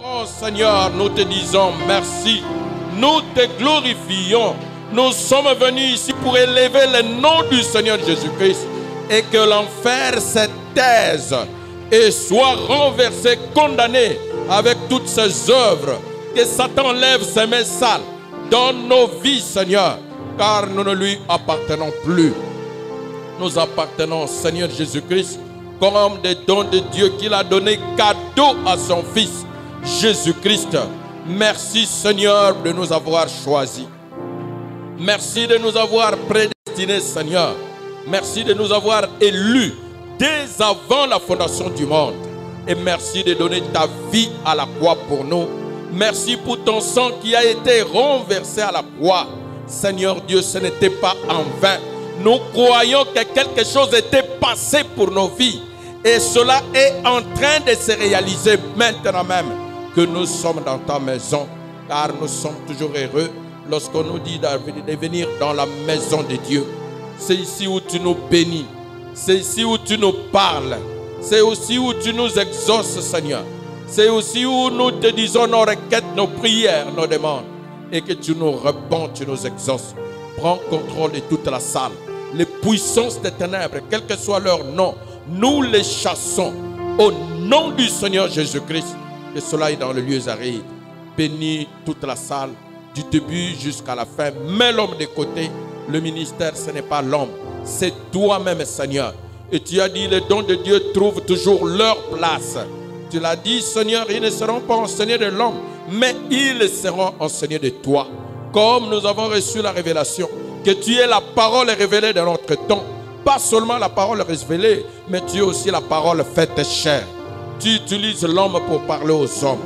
Oh Seigneur, nous te disons merci. Nous te glorifions. Nous sommes venus ici pour élever le nom du Seigneur Jésus-Christ et que l'enfer se taise et soit renversé, condamné avec toutes ses œuvres. Que Satan lève ses mains sales dans nos vies, Seigneur, car nous ne lui appartenons plus. Nous appartenons au Seigneur Jésus-Christ comme des dons de Dieu qu'il a donné cadeau à son Fils Jésus-Christ. Merci Seigneur de nous avoir choisis. Merci de nous avoir prédestinés, Seigneur. Merci de nous avoir élus dès avant la fondation du monde. Et merci de donner ta vie à la croix pour nous. Merci pour ton sang qui a été renversé à la croix. Seigneur Dieu, ce n'était pas en vain. Nous croyons que quelque chose était passé pour nos vies. Et cela est en train de se réaliser maintenant même que nous sommes dans ta maison. Car nous sommes toujours heureux lorsqu'on nous dit de venir dans la maison de Dieu. C'est ici où tu nous bénis. C'est ici où tu nous parles. C'est aussi où tu nous exauces, Seigneur. C'est aussi où nous te disons nos requêtes, nos prières, nos demandes. Et que tu nous réponds, tu nous exauces. Prends contrôle de toute la salle. Les puissances des ténèbres, quel que soit leur nom, nous les chassons au nom du Seigneur Jésus-Christ. Que cela est dans le lieu aride. Bénis toute la salle du début jusqu'à la fin. Mets l'homme de côté. Le ministère, ce n'est pas l'homme, c'est toi-même, Seigneur. Et tu as dit, les dons de Dieu trouvent toujours leur place. Tu l'as dit, Seigneur, ils ne seront pas enseignés de l'homme, mais ils seront enseignés de toi. Comme nous avons reçu la révélation, que tu es la parole révélée de notre temps. Pas seulement la parole révélée, mais tu es aussi la parole faite chair. Tu utilises l'homme pour parler aux hommes.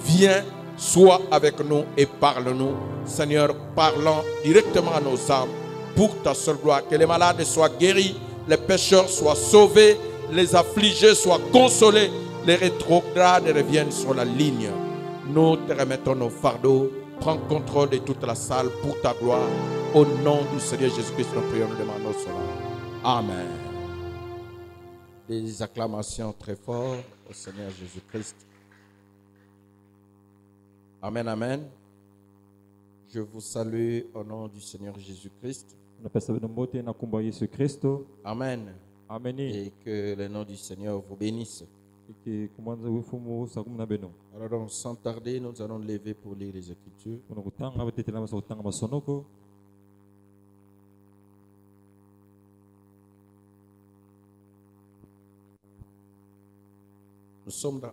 Viens, sois avec nous et parle-nous. Seigneur, parlant directement à nos âmes pour ta seule gloire. Que les malades soient guéris, les pécheurs soient sauvés, les affligés soient consolés, les rétrogrades reviennent sur la ligne. Nous te remettons nos fardeaux. Prends contrôle de toute la salle pour ta gloire. Au nom du Seigneur Jésus-Christ, nous prions, nous demandons cela. Amen. Des acclamations très fortes au Seigneur Jésus-Christ. Amen, amen. Je vous salue au nom du Seigneur Jésus-Christ. Amen. Amen. Et que le nom du Seigneur vous bénisse. Alors donc, sans tarder, nous allons lever pour lire les Écritures. Nous sommes dans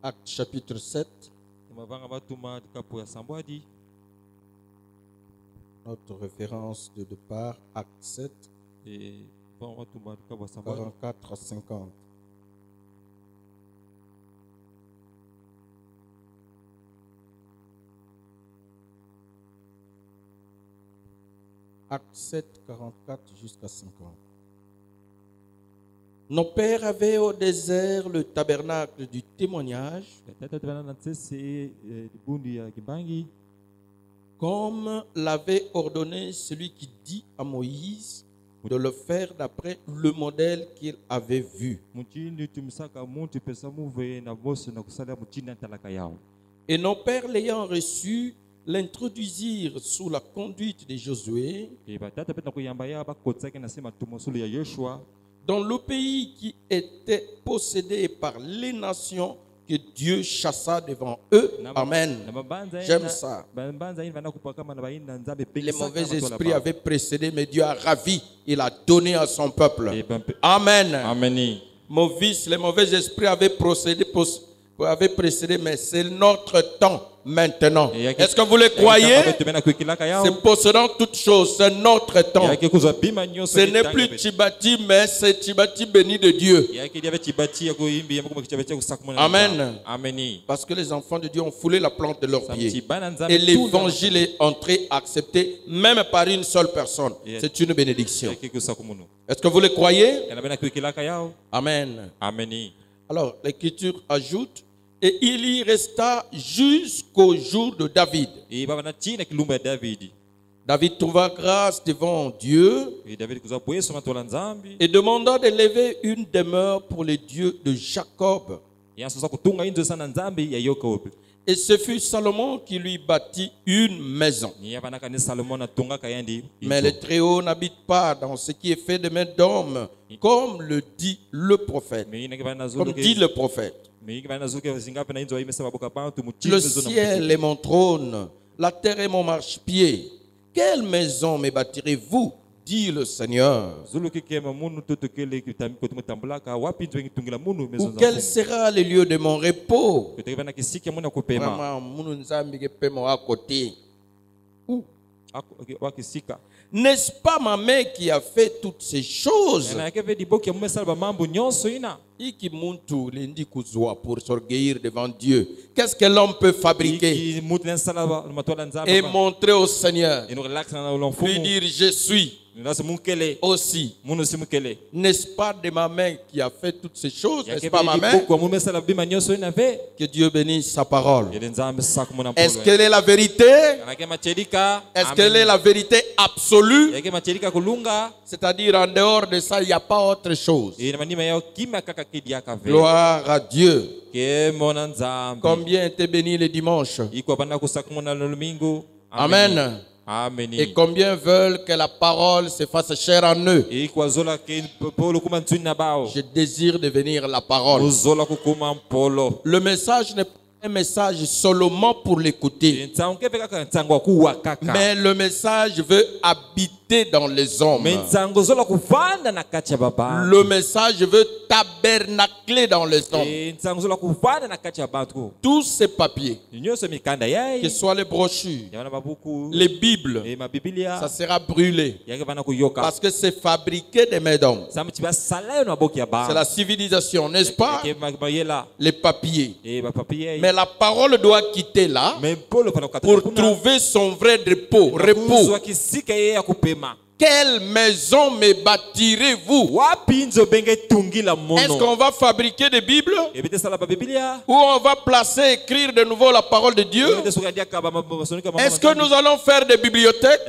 Actes chapitre 7. Notre référence de départ, Acte 7, 44 à 50. Acte 7, 44 jusqu'à 50. Nos pères avaient au désert le tabernacle du témoignage, comme l'avait ordonné celui qui dit à Moïse de le faire d'après le modèle qu'il avait vu. Et nos pères l'ayant reçu, l'introduisirent sous la conduite de Josué dans le pays qui était possédé par les nations que Dieu chassa devant eux. Amen. J'aime ça. Les mauvais esprits avaient précédé, mais Dieu a ravi. Il a donné à son peuple. Amen. Amen. Les mauvais esprits avaient précédé, mais c'est notre temps maintenant. Est-ce que vous le croyez? C'est possédant toutes choses, c'est notre temps. Ce n'est plus Tibati, mais c'est Tibati béni de Dieu. Amen. Parce que les enfants de Dieu ont foulé la plante de leurs pieds. Et l'évangile est entré, accepté, même par une seule personne. C'est une bénédiction. Est-ce que vous le croyez? Amen. Alors, l'Écriture ajoute, et il y resta jusqu'au jour de David. David trouva grâce devant Dieu et demanda d'élever une demeure pour les dieux de Jacob. Et ce fut Salomon qui lui bâtit une maison. Mais le Très-Haut n'habite pas dans ce qui est fait de main d'homme, comme le dit le prophète. Comme dit le prophète. Le ciel est mon trône, la terre est mon marchepied. Quelle maison me bâtirez-vous, dit le Seigneur? Ou quel sera le lieu de mon repos? N'est-ce pas ma main qui a fait toutes ces choses? Pour s'orgueillir devant Dieu. Qu'est-ce que l'homme peut fabriquer et montrer au Seigneur? Lui dire je suis aussi. N'est-ce pas de ma main qui a fait toutes ces choses? N'est-ce pas ma main? Que Dieu bénisse sa parole. Est-ce qu'elle est la vérité? Est-ce qu'elle est la vérité absolue? C'est-à-dire en dehors de ça, il n'y a pas autre chose. Gloire à Dieu. Combien était béni le dimanche? Amen. Et combien veulent que la parole se fasse chair en eux? Je désire devenir la parole. Le message n'est pas un message seulement pour l'écouter, mais le message veut habiter dans les hommes. Le message veut tabernacler dans les hommes. Tous ces papiers, que ce soit les brochures, les Bibles, ça sera brûlé parce que c'est fabriqué des mains d'hommes. C'est la civilisation, n'est-ce pas? Les papiers. Mais la parole doit quitter là pour trouver son vrai repos. Quelle maison me bâtirez-vous? Est-ce qu'on va fabriquer des Bibles? Ou on va placer, écrire de nouveau la parole de Dieu? Est-ce que nous allons faire des bibliothèques?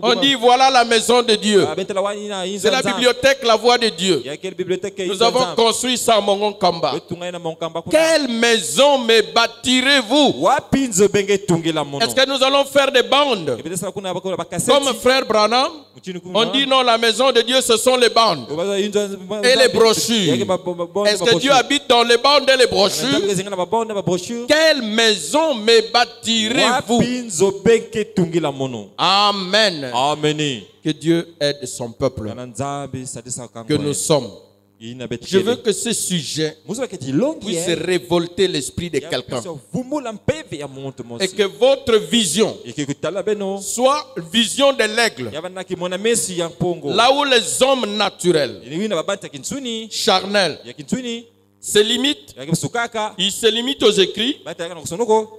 On dit voilà la maison de Dieu. C'est la bibliothèque, la voix de Dieu. Nous avons construit ça à Mongon Kamba. Quelle maison me bâtirez-vous? Est-ce que nous allons faire des bandes? Comme frère Branham, on dit non, la maison de Dieu ce sont les bandes et les brochures. Est-ce que Dieu habite dans les bandes et les brochures? Quelle maison me bâtirez-vous? Amen. Que Dieu aide son peuple que nous sommes. Je veux que ce sujet puisse révolter l'esprit de quelqu'un et que votre vision soit vision de l'aigle, là où les hommes naturels, charnels, se limitent, ils se limitent aux écrits,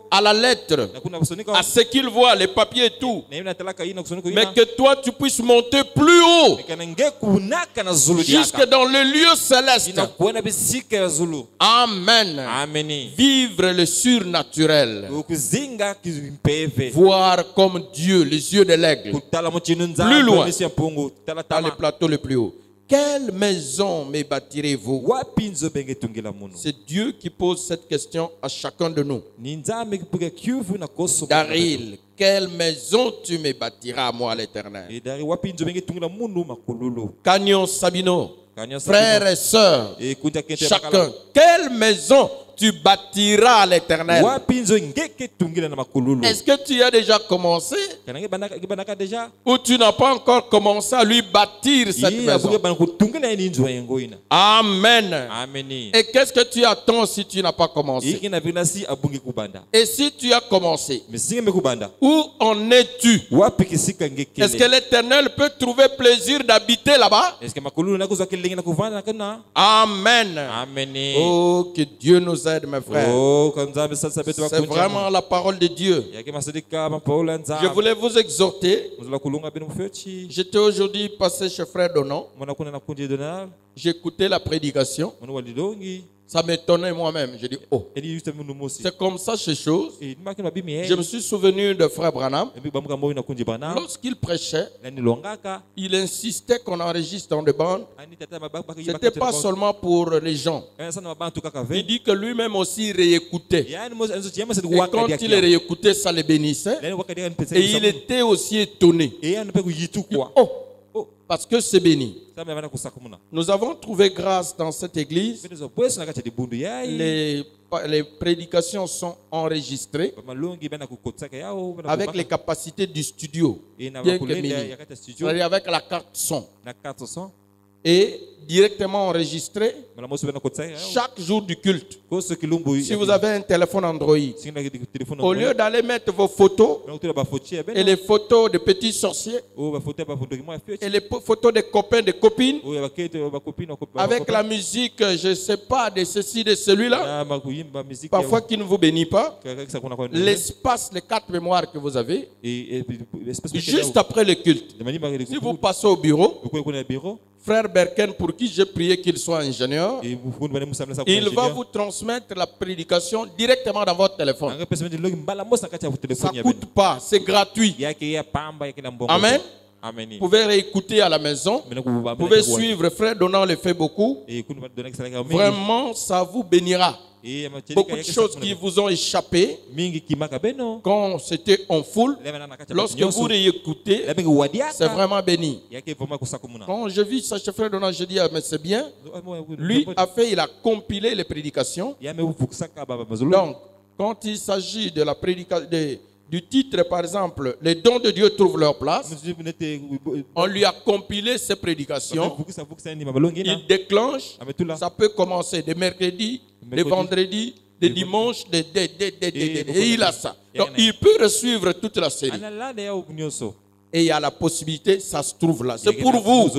à la lettre, à ce qu'ils voient, les papiers et tout. Mais que toi tu puisses monter plus haut, jusque dans le lieu céleste. Amen. Vivre le surnaturel, voir comme Dieu, les yeux de l'aigle, plus loin, dans les plateaux les plus hauts. Quelle maison me bâtirez-vous? C'est Dieu qui pose cette question à chacun de nous. Daryl, quelle maison tu me bâtiras à moi l'Éternel? Canyon Sabino, frères et sœurs, chacun, quelle maison tu bâtiras à l'Éternel? Est-ce que tu as déjà commencé? Ou tu n'as pas encore commencé à lui bâtir cette maison? Amen. Et qu'est-ce que tu attends si tu n'as pas commencé? Et si tu as commencé, où en es-tu? Est-ce que l'Éternel peut trouver plaisir d'habiter là-bas? Amen. Oh, que Dieu nous aide, mes frères. C'est vraiment la parole de Dieu. Je voulais vous exhorter. J'étais aujourd'hui passé chez Frère Donon. J'écoutais la prédication. Ça m'étonnait moi-même. Je dis, oh, c'est comme ça ces choses. Je me suis souvenu de Frère Branham. Lorsqu'il prêchait, il insistait qu'on enregistre dans des bandes. Ce n'était pas seulement pour les gens. Il dit que lui-même aussi réécoutait. Et quand il réécoutait, ça les bénissait. Et il était aussi étonné. Oh, parce que c'est béni. Nous avons trouvé grâce dans cette église. Les prédications sont enregistrées avec les capacités du studio, bien que mini. C'est-à-dire avec la carte son. Et directement enregistré chaque jour du culte. Si vous avez un téléphone Android, au lieu d'aller mettre vos photos et les photos de petits sorciers et les photos des copains, des copines, avec la musique, je ne sais pas, de ceci, de celui-là, parfois qui ne vous bénit pas, l'espace, les 4 mémoires que vous avez, juste après le culte, si vous passez au bureau, Frère Berken, pour qui j'ai prié qu'il soit ingénieur, il va vous transmettre la prédication directement dans votre téléphone. Ça ne coûte pas, c'est gratuit. Amen. Vous pouvez réécouter à la maison. Vous pouvez suivre. Frère Donald le fait beaucoup. Vraiment, ça vous bénira. Beaucoup de choses qui vous ont échappé quand c'était en foule, lorsque vous réécoutez, c'est vraiment béni. Quand je vis ça chez Frère Donald, je dis, mais c'est bien. Lui a fait, il a compilé les prédications. Donc, quand il s'agit de la prédication, du titre, par exemple, les dons de Dieu trouvent leur place, on lui a compilé ses prédications. Il déclenche, ça peut commencer de mercredi, de vendredi, de dimanche, et il a ça. Donc il peut suivre toute la série. Et il y a la possibilité, ça se trouve là. C'est pour vous.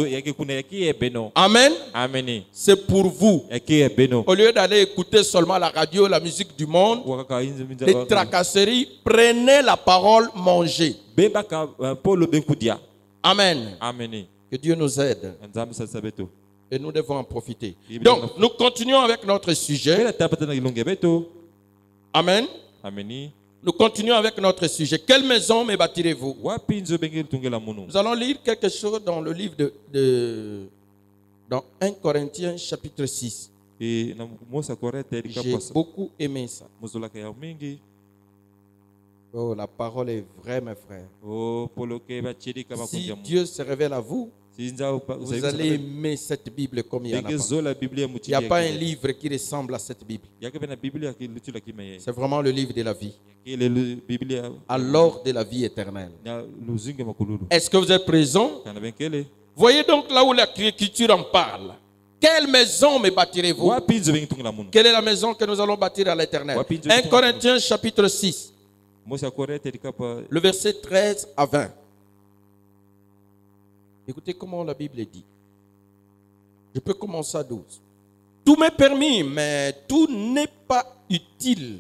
Amen. C'est pour vous. Au lieu d'aller écouter seulement la radio, la musique du monde, les tracasseries, prenez la parole, mangez. Amen. Que Dieu nous aide. Et nous devons en profiter. Donc, nous continuons avec notre sujet. Amen. Nous continuons avec notre sujet. Quelle maison me bâtirez-vous? Nous allons lire quelque chose dans le livre dans 1 Corinthiens chapitre 6. J'ai beaucoup aimé ça. Oh, la parole est vraie, mes frères. Si Dieu se révèle à vous, vous allez aimer cette Bible comme il y en a pas. Il n'y a pas un livre qui ressemble à cette Bible. C'est vraiment le livre de la vie. Alors de la vie éternelle. Est-ce que vous êtes présents? Voyez donc là où l'Écriture en parle. Quelle maison me bâtirez-vous? Quelle est la maison que nous allons bâtir à l'éternel? 1 Corinthiens chapitre 6. Le verset 13 à 20. Écoutez comment la Bible dit. Je peux commencer à 12. Tout m'est permis, mais tout n'est pas utile.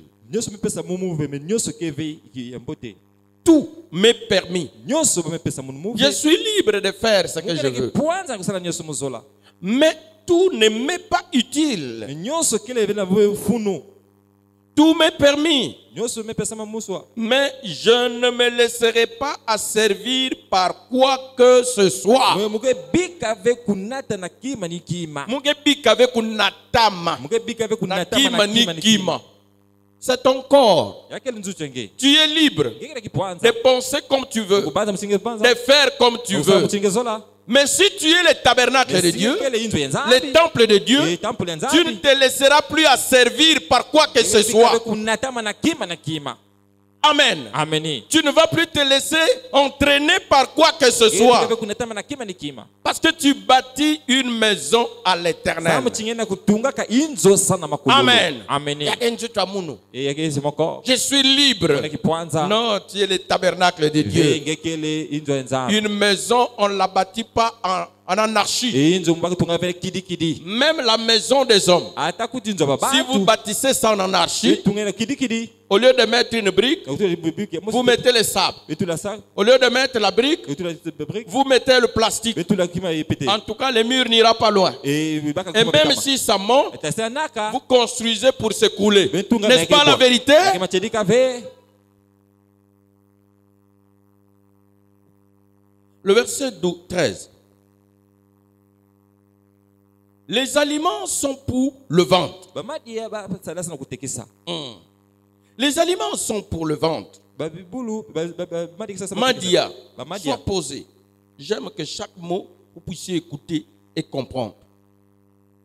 Tout m'est permis. Je suis libre de faire ce que je veux. Mais tout ne m'est pas utile. Tout m'est permis. Mais je ne me laisserai pas asservir par quoi que ce soit. C'est ton corps. Tu es libre de penser comme tu veux, de faire comme tu veux. Mais si tu es le tabernacle de Dieu, le temple de Dieu, tu ne te laisseras plus asservir par quoi que ce soit. Amen. Tu ne vas plus te laisser entraîner par quoi que ce soit. Parce que tu bâtis une maison à l'éternel. Amen. Je suis libre. Non, tu es le tabernacle de Dieu. Une maison, on ne la bâtit pas en anarchie. Même la maison des hommes. Si vous bâtissez ça en anarchie, Au lieu de mettre une brique, vous mettez le sable. Au lieu de mettre la brique, vous mettez le plastique. En tout cas, le mur n'ira pas loin. Et même si ça monte, vous construisez pour s'écouler. N'est-ce pas la vérité? Le verset 13. Les aliments sont pour le ventre. Les aliments sont pour le ventre. Madia, sois posé. J'aime que chaque mot, vous puissiez écouter et comprendre.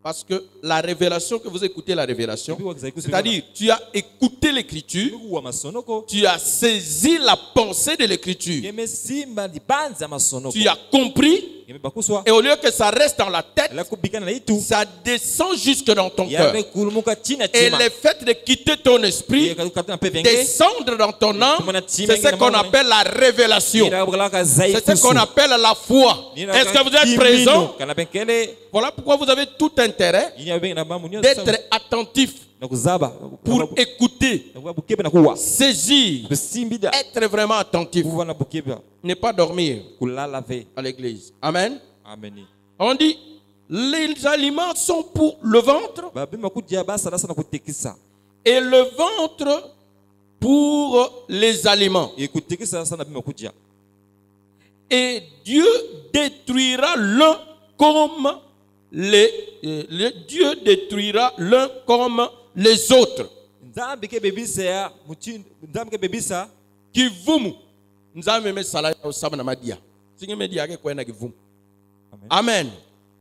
Parce que la révélation, que vous écoutez la révélation, c'est-à-dire tu as écouté l'écriture, tu as saisi la pensée de l'écriture, tu as compris, et au lieu que ça reste dans la tête, ça descend jusque dans ton cœur. Et le fait de quitter ton esprit, descendre dans ton âme, c'est ce qu'on appelle la révélation. C'est ce qu'on appelle la foi. Est-ce que vous êtes présent? Voilà pourquoi vous avez tout intérêt d'être attentif pour écouter, saisir, être vraiment attentif. Ne pas dormir à l'église. Amen. On dit, les aliments sont pour le ventre et le ventre pour les aliments. Et Dieu détruira l'un comme Dieu détruira l'un comme les autres. Qui vous Amen.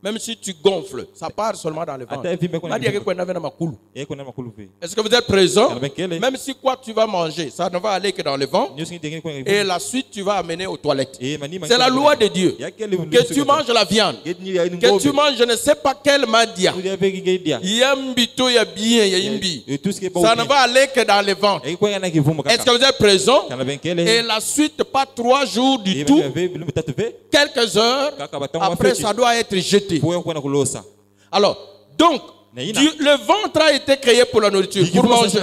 Même si tu gonfles, ça part seulement dans le ventre. Est-ce que vous êtes présent? Même si quoi tu vas manger, ça ne va aller que dans le ventre. Et la suite, tu vas amener aux toilettes. C'est la loi de Dieu. Que tu manges la viande, que tu manges je ne sais pas quel madia. Ça ne va aller que dans le ventre. Est-ce que vous êtes présent? Et la suite, pas 3 jours du tout. Quelques heures après, ça doit être jeté. Alors, donc, le ventre a été créé pour la nourriture, pour manger.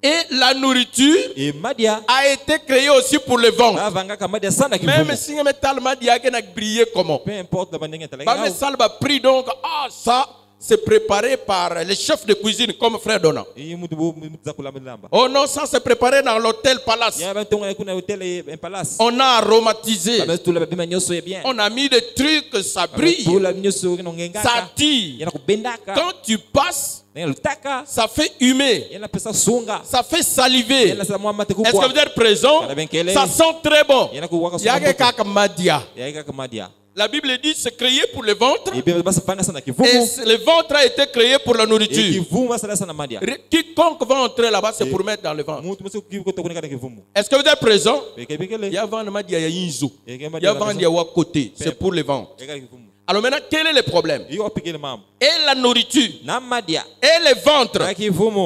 Et la nourriture a été créée aussi pour le ventre. Même si on a brillé comment. Peu importe. Donc, ça, c'est préparé par les chefs de cuisine comme frère Donna. Oh non, ça c'est préparé dans l'hôtel Palace. On a aromatisé. On a mis des trucs, ça brille. Ça tire. Quand tu passes, ça fait humer. Ça fait saliver. Est-ce que vous êtes présent? Ça sent très bon. La Bible dit c'est créé pour le ventre. Et le ventre a été créé pour la nourriture. Quiconque va entrer là-bas, c'est pour mettre dans le ventre. Est-ce que vous êtes présent? C'est pour le ventre. Alors maintenant, quel est le problème? Et la nourriture et le ventre,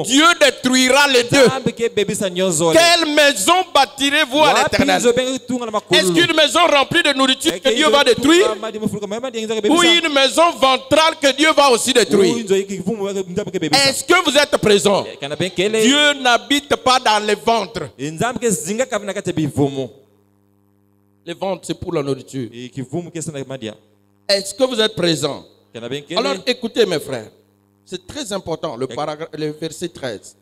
Dieu détruira les deux. Quelle maison bâtirez-vous à l'éternel? Est-ce qu'une maison remplie de nourriture que Dieu va détruire? Ou une maison ventrale que Dieu va aussi détruire? Est-ce que vous êtes présent? Dieu n'habite pas dans le ventre. Le ventre, c'est pour la nourriture. Est-ce que vous êtes présent? Alors écoutez mes frères, c'est très important le verset 13.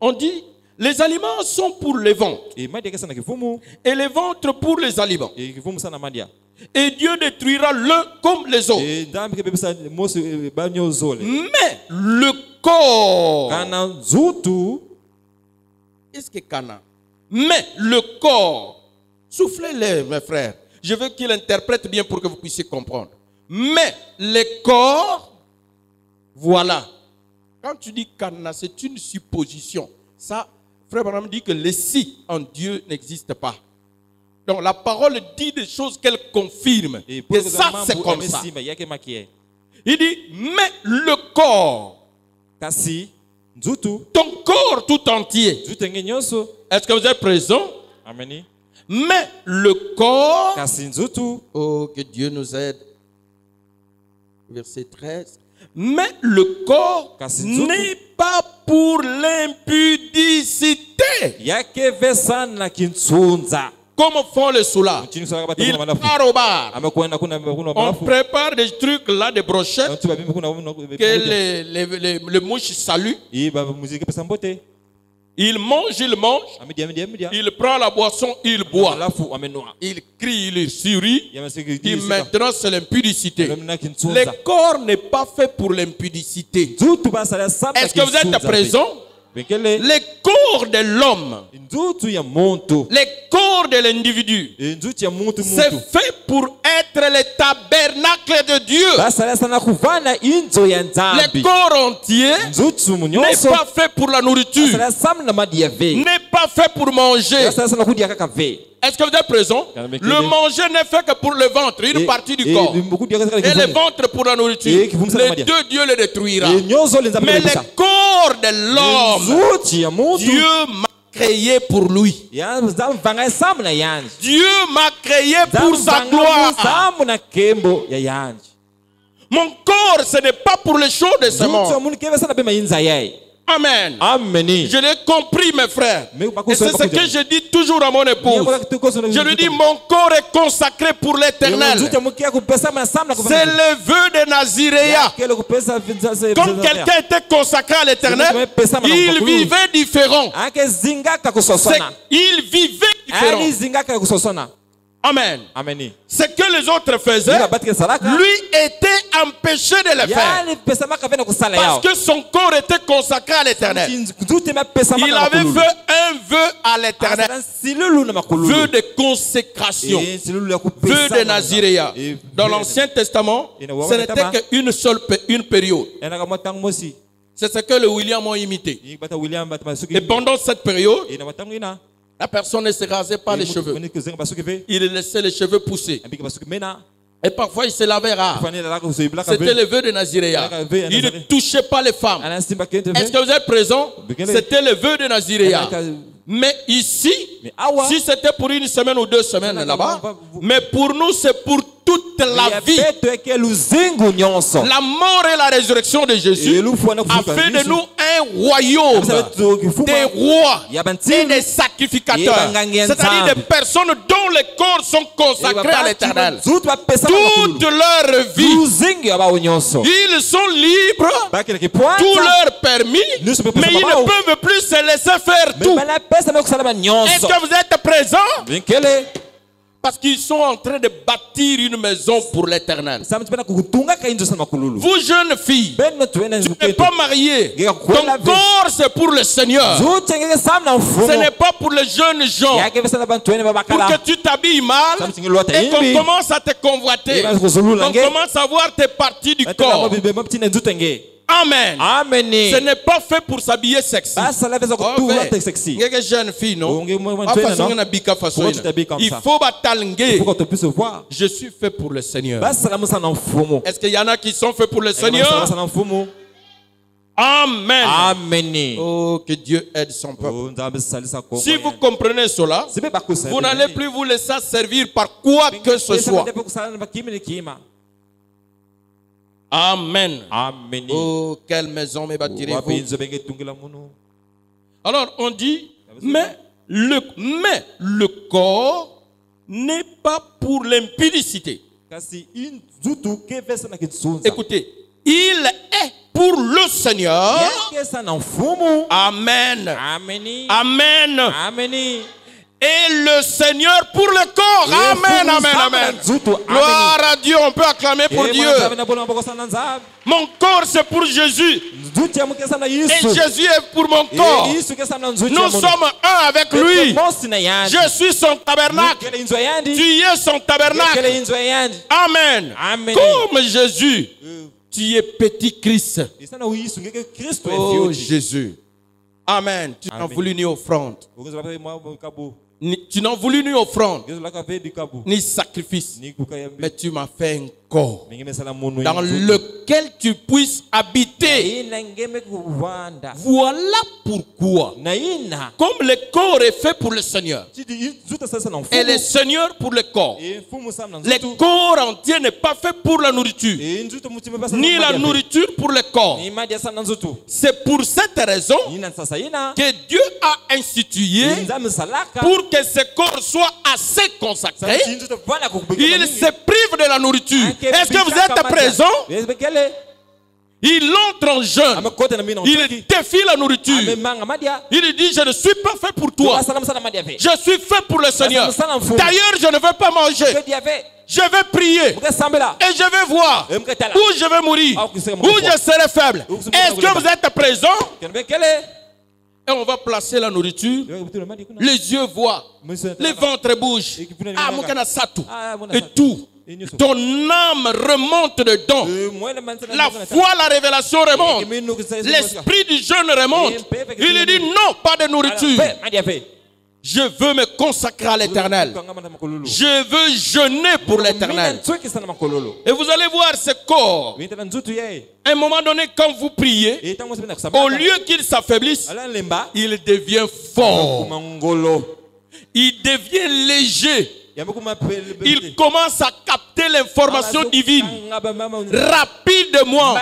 On dit, les aliments sont pour les ventres et les ventres pour les aliments. Et Dieu détruira l'un comme les autres. Mais le corps, est-ce que Cana? Mais le corps, soufflez-les mes frères. Je veux qu'il interprète bien pour que vous puissiez comprendre. Mais les corps, voilà. Quand tu dis Cana, c'est une supposition. Ça, Frère Branham dit que le si en Dieu n'existe pas. Donc la parole dit des choses qu'elle confirme. Et ça, c'est comme ça. Il dit, mais le corps, ton corps tout entier. Est-ce que vous êtes présent? Amen. Mais le corps, oh que Dieu nous aide. Verset 13. Mais le corps n'est pas pour l'impudicité. Comme font les soulats. Ils partent au bar. On prépare des trucs là, des brochettes, que les mouches saluent. Il mange, il prend la boisson, il boit. Il crie, il sourit. Et maintenant, c'est l'impudicité. Le corps n'est pas fait pour l'impudicité. Est-ce que vous êtes présent? Le corps de l'homme, le corps de l'individu, c'est fait pour être le tabernacle de Dieu. Le corps entier n'est pas fait pour la nourriture, n'est pas fait pour manger. Est-ce que vous êtes présent? Le manger n'est fait que pour le ventre, une partie du corps. Et le ventre pour la nourriture. Les deux, Dieu le détruira. Mais le corps de l'homme, Dieu m'a créé pour lui. Dieu m'a créé pour sa gloire. Mon corps, ce n'est pas pour les choses de ce monde. Amen. Je l'ai compris, mes frères. Et c'est ce que je dis toujours à mon épouse. Je lui dis, mon corps est consacré pour l'éternel. C'est le vœu de Naziréa. Comme quelqu'un était consacré à l'éternel, il vivait différent. Il vivait différent. Amen. Ce que les autres faisaient, lui était empêché de le faire. Parce que son corps était consacré à l'éternel. Il avait fait un vœu à l'éternel. Vœu de consécration. Vœu de Naziréa. Dans l'Ancien Testament, ce n'était qu'une seule période. C'est ce que le William a imité. Et pendant cette période, la personne ne se rasait pas les cheveux. Il laissait les cheveux pousser. Et parfois il se lavait rare. C'était le vœu de Naziréa. Il ne touchait pas les femmes. Est-ce que vous êtes présent? C'était le vœu de Naziréa. Mais ici, si c'était pour une semaine ou 2 semaines là-bas, mais pour nous c'est pour toute la vie. La mort et la résurrection de Jésus a fait de nous un royaume, des rois et des sacrificateurs. C'est-à-dire des personnes dont les corps sont consacrés à l'éternel. Toute leur vie, ils sont libres, tout leur permis, mais ils ne peuvent plus se laisser faire tout. Est-ce que vous êtes présents? Parce qu'ils sont en train de bâtir une maison pour l'éternel. Vous jeunes filles, tu n'es pas mariée. Ton corps c'est pour le Seigneur. Ce n'est pas pour les jeunes gens. Pour que tu t'habilles mal et qu'on commence à te convoiter. On commence à voir tes parties du corps. Amen. Ce n'est pas fait pour s'habiller sexy. Les jeunes filles, non? Il faut batalnger. Je suis fait pour le Seigneur. Est-ce qu'il y en a qui sont faits pour le Seigneur? Amen. Oh, que Dieu aide son peuple. Si vous comprenez cela, vous n'allez plus vous laisser servir par quoi que ce soit. Amen. Oh, quelle maison me bâtirez-vous? Alors on dit, mais le corps n'est pas pour l'impudicité. Écoutez, il est pour le Seigneur. Amen. Et le Seigneur pour le corps. Amen. Gloire à Dieu. On peut acclamer pour Dieu. Mon corps c'est pour Jésus. Et Jésus est pour mon corps. Nous sommes un avec lui. Je suis son tabernacle. Tu es son tabernacle. Amen. Comme Jésus, tu es petit Christ. Oh Jésus. Amen. Tu n'as voulu ni offrande. Tu n'as voulu ni offrande, ni sacrifice. Mais tu m'as fait un corps dans lequel tu puisses habiter. Voilà pourquoi, comme le corps est fait pour le Seigneur et le Seigneur pour le corps, le corps entier n'est pas fait pour la nourriture, ni la nourriture pour le corps. C'est pour cette raison que Dieu a institué pour que ce corps soit assez consacré. Il se prive de la nourriture. Est-ce que vous êtes présent? Il entre en jeûne. Il défie la nourriture. Il dit, je ne suis pas fait pour toi. Je suis fait pour le Seigneur. D'ailleurs, je ne veux pas manger. Je vais prier. Et je vais voir où je vais mourir, où je serai faible. Est-ce que vous êtes présent? Et on va placer la nourriture. Les yeux voient. Les ventres bougent. Et tout. Ton âme remonte dedans. La foi, la révélation remonte. L'esprit du jeûne remonte. Il dit non, pas de nourriture. Je veux me consacrer à l'Éternel. Je veux jeûner pour l'Éternel. Et vous allez voir ce corps. À un moment donné, quand vous priez, au lieu qu'il s'affaiblisse, il devient fort. Il devient léger. Il commence à capter l'information divine rapidement.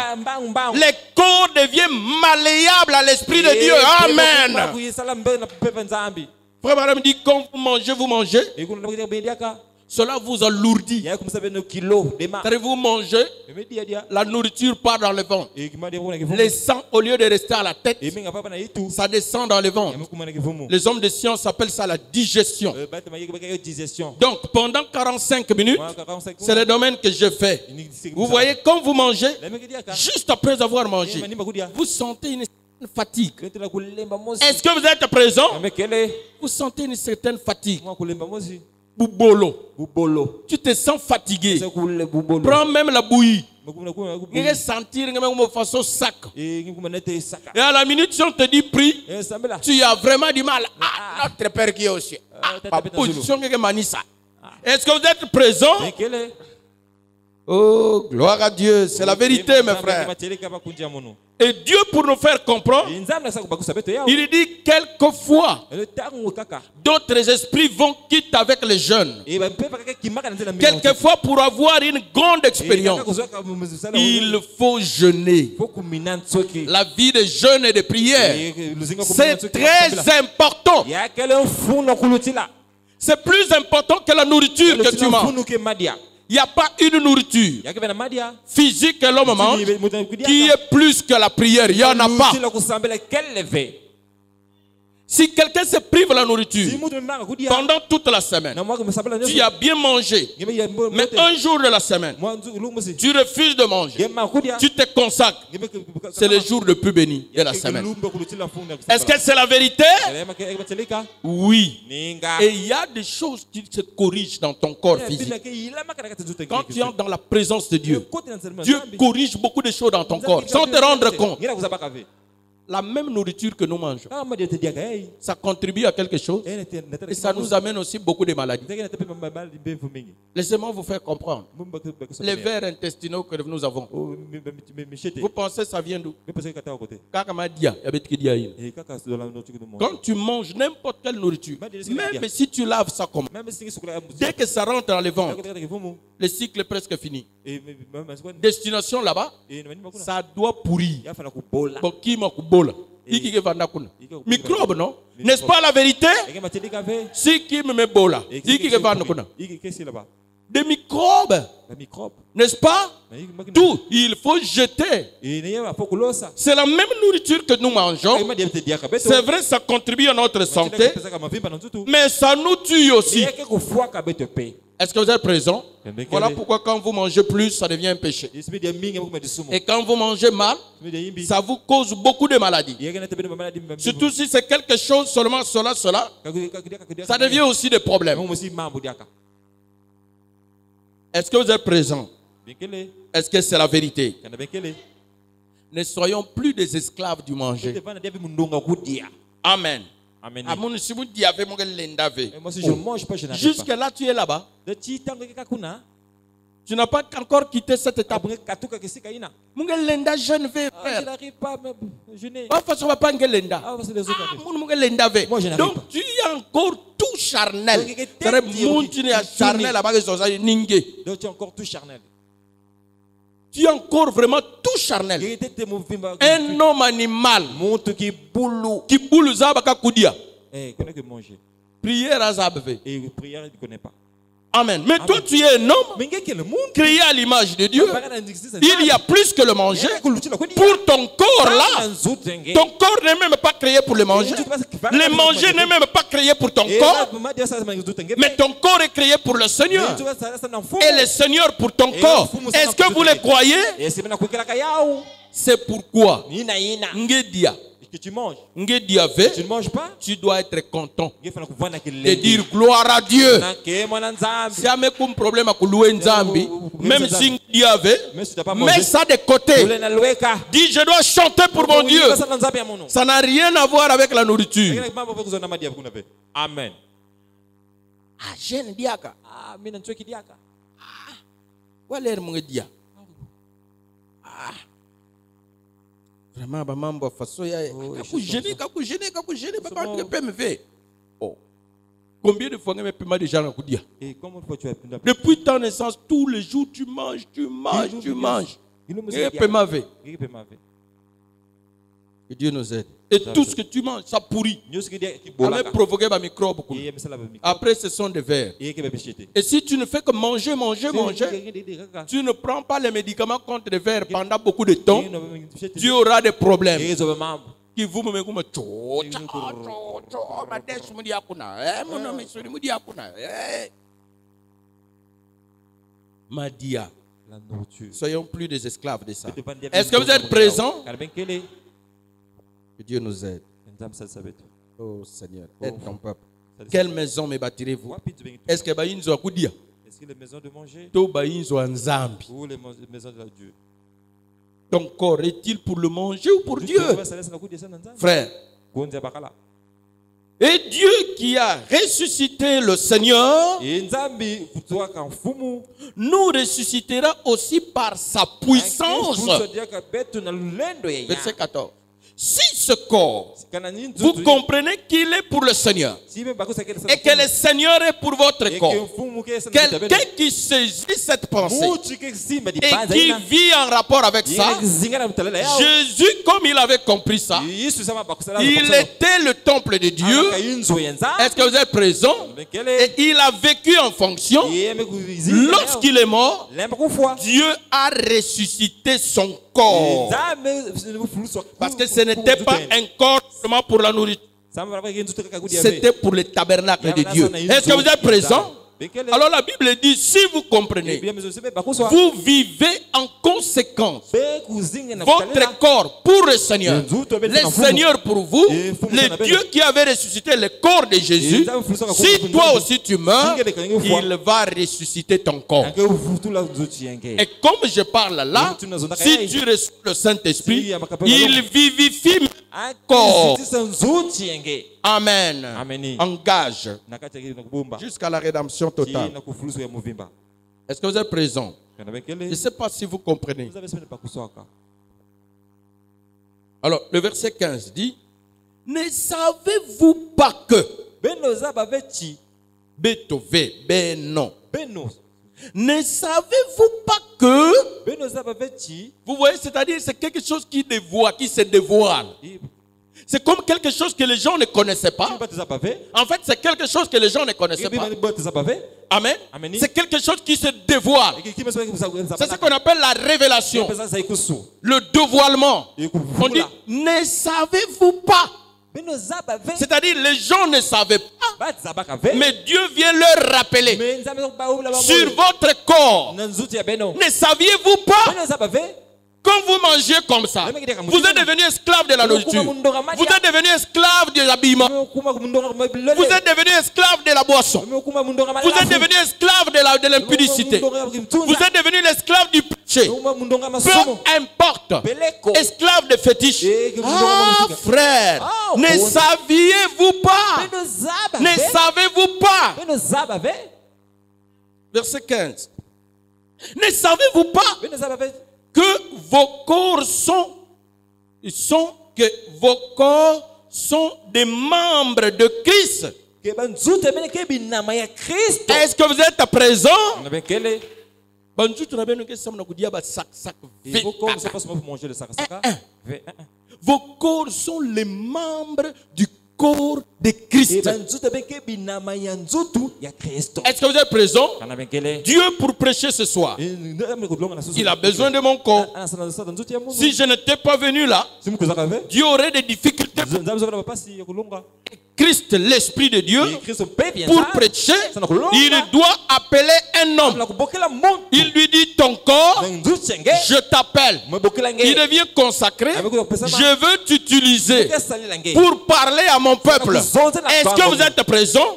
Le corps devient malléable à l'Esprit de Dieu. Amen. Frère Madame dit, quand vous mangez, cela vous alourdit. Vous mangez, la nourriture part dans le ventre. Le sang, au lieu de rester à la tête, ça descend dans le ventre. Les hommes de science appellent ça la digestion. Donc, pendant 45 minutes, c'est le domaine que je fais. Vous voyez, quand vous mangez, juste après avoir mangé, vous sentez une fatigue. Est-ce que vous êtes présent? Vous sentez une certaine fatigue. Boubolo. Tu te sens fatigué. Prends même la bouillie. Il va sentir de façon sac. Et à la minute, si on te dit prie, tu as vraiment du mal. Ah, notre Père qui est au ciel. Est-ce que vous êtes présent? Oh, gloire à Dieu. C'est la vérité, mes frères. Et Dieu, pour nous faire comprendre, il dit quelquefois, d'autres esprits vont quitter avec les jeunes. Quelquefois, pour avoir une grande expérience, il faut jeûner. La vie de jeûne et de prière, c'est très important. C'est plus important que la nourriture que tu manges. Il n'y a pas une nourriture physique que l'homme mange qui est plus que la prière. Il n'y en a pas. Si quelqu'un se prive de la nourriture pendant toute la semaine, tu as bien mangé, mais un jour de la semaine, tu refuses de manger, tu te consacres, c'est le jour le plus béni de la semaine. Est-ce que c'est la vérité? Oui. Et il y a des choses qui se corrigent dans ton corps physique. Quand tu entres dans la présence de Dieu, Dieu corrige beaucoup de choses dans ton corps sans te rendre compte. La même nourriture que nous mangeons, ça contribue à quelque chose et ça nous amène aussi beaucoup de maladies. Laissez-moi vous faire comprendre. Les vers intestinaux que nous avons, vous pensez que ça vient d'où? Quand tu manges n'importe quelle nourriture, même si tu laves ça comme, dès que ça rentre dans le ventre, le cycle est presque fini. Destination là-bas, ça doit pourrir. Microbe, non? N'est-ce pas la vérité? Si qui me met bola, des microbes, n'est-ce pas? Tout, il faut jeter. C'est la même nourriture que nous mangeons. C'est vrai, ça contribue à notre santé, mais ça nous tue aussi. Est-ce que vous êtes présent? Voilà pourquoi quand vous mangez plus, ça devient un péché. Et quand vous mangez mal, ça vous cause beaucoup de maladies. Surtout si c'est quelque chose seulement, cela, ça devient aussi des problèmes. Est-ce que vous êtes présent? Est-ce que c'est la vérité? Ne soyons plus des esclaves du manger. Amen. Jusque là, tu es là-bas. Tu n'as pas encore quitté cette étape. Mungelenda jeune ve frère. Je n'arrive pas à jeûner. Moi je n'arrive Donc pas. tu es encore tout charnel. Donc, C'est vrai, monde tu es charnel là-bas que ça ningue. Donc tu es encore tout charnel. Tu es encore vraiment tout charnel. Un homme animal qui boule zabaka kudia. Il connaît que manger. Prière à zabve. Et prière, il ne connaît pas. Amen. Mais toi, tu es un homme créé à l'image de Dieu. Il y a plus que le manger. Pour ton corps là, ton corps n'est même pas créé pour le manger. Le manger n'est même pas créé pour ton corps. Mais ton corps est créé pour le Seigneur. Et le Seigneur pour ton corps. Est-ce que vous le croyez? C'est pourquoi Ngedia. Que tu manges. Tu ne manges pas. Tu dois être content de dire gloire à Dieu. Si tu as un problème avec louer Nzambi, même si tu avait, mets ça de côté. Dis je dois chanter pour mon Dieu. Ça n'a rien à voir avec la nourriture. Amen. Ah, jeune diaka. Ah, mina nchwe kidiaka. Ah, wale munge dia. Ah. Vraiment, mambo façon ya. Kakugene, papa ne peut me faire. Oh. Combien de fois on me peut déjà à dire? Et comment de fois tu as depuis ta naissance, tous les jours tu manges. Et peut m'aver. Que Dieu nous aide. Et tout ce que tu manges, ça pourrit. Ça va provoquer des microbes. Après, ce sont des vers. Et si tu ne fais que manger, tu ne prends pas les médicaments contre les vers pendant beaucoup de temps, tu auras des problèmes. Qui vous me Madia. Soyons plus des esclaves de ça. Est-ce que vous êtes présents? Que Dieu nous aide. Oh Seigneur, aide ton peuple. Quelle maison me bâtirez-vous? Est-ce que Baïnzo a koudia? Est-ce que les maisons de manger? To Baïnzo Nzambi. Ou les maisons de Dieu? Ton corps est-il pour le manger ou pour Dieu? Frère. Et Dieu qui a ressuscité le Seigneur nous ressuscitera aussi par sa puissance. Verset 14. Si ce corps, vous comprenez qu'il est pour le Seigneur et que le Seigneur est pour votre corps, quelqu'un qui saisit cette pensée et qui vit en rapport avec ça, Jésus, comme il avait compris ça, il était le temple de Dieu. Est-ce que vous êtes présent? Et il a vécu en fonction. Lorsqu'il est mort, Dieu a ressuscité son corps. Parce que ce n'était pas un corps seulement pour la nourriture. C'était pour le tabernacle de Dieu. Est-ce que vous êtes présent? Alors la Bible dit, si vous comprenez, vous vivez en conséquence. Votre corps pour le Seigneur, le Seigneur pour vous, le Dieu qui avait ressuscité le corps de Jésus. Si toi aussi tu meurs, il va ressusciter ton corps. Et comme je parle là, si tu reçois le Saint-Esprit, il vivifie mon corps. Amen. Engage jusqu'à la rédemption totale. Est-ce que vous êtes présent? Je ne sais pas si vous comprenez. Alors, le verset 15 dit, ne savez-vous pas que Betové, non. Ne savez-vous pas que vous voyez, c'est-à-dire c'est quelque chose qui se dévoile. C'est comme quelque chose que les gens ne connaissaient pas. En fait, c'est quelque chose que les gens ne connaissaient pas. Amen. C'est quelque chose qui se dévoile. C'est ce qu'on appelle la révélation. Le dévoilement. On dit, ne savez-vous pas? C'est-à-dire, les gens ne savaient pas. Mais Dieu vient leur rappeler. Sur votre corps. Ne saviez-vous pas? Quand vous mangez comme ça, vous êtes devenu esclave de la nourriture. Vous êtes devenu esclave de l'habillement. Vous êtes devenu esclave de la boisson. Vous êtes devenu esclave de l'impudicité. Vous êtes devenu l'esclave du péché. Peu importe. Esclave de fétiche. Ah frère, ne saviez-vous pas? Ne savez-vous pas? Verset 15. Ne savez-vous pas que vos corps sont des membres de Christ? Est-ce que vous êtes à présent? Vos corps sont les membres du corps de Christ. Est-ce que vous êtes présent? Dieu, pour prêcher ce soir, il a besoin de mon corps. Si je n'étais pas venu là, Dieu aurait des difficultés. Christ, l'Esprit de Dieu, pour prêcher, il doit appeler un homme. Il lui dit: ton corps, je t'appelle. Il devient consacré. Je veux t'utiliser pour parler à mon peuple. Est-ce que vous êtes présent?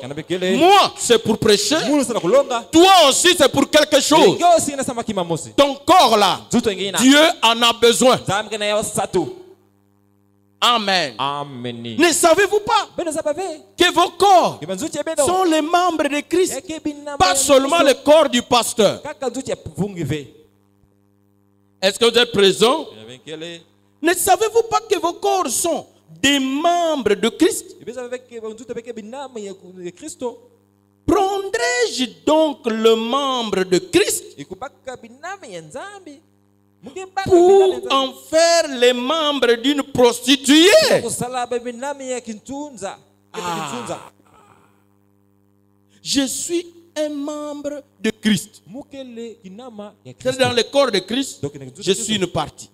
Moi, c'est pour prêcher. Toi aussi, c'est pour quelque chose. Ton corps là, Dieu en a besoin. Amen. Ne savez-vous pas que vos corps sont les membres de Christ? Pas seulement le corps du pasteur. Est-ce que vous êtes présent? Ne savez-vous pas que vos corps sont des membres de Christ? Prendrai-je donc le membre de Christ pour en faire les membres d'une prostituée? Je suis un membre de Christ. C'est dans le corps de Christ, je suis une partie.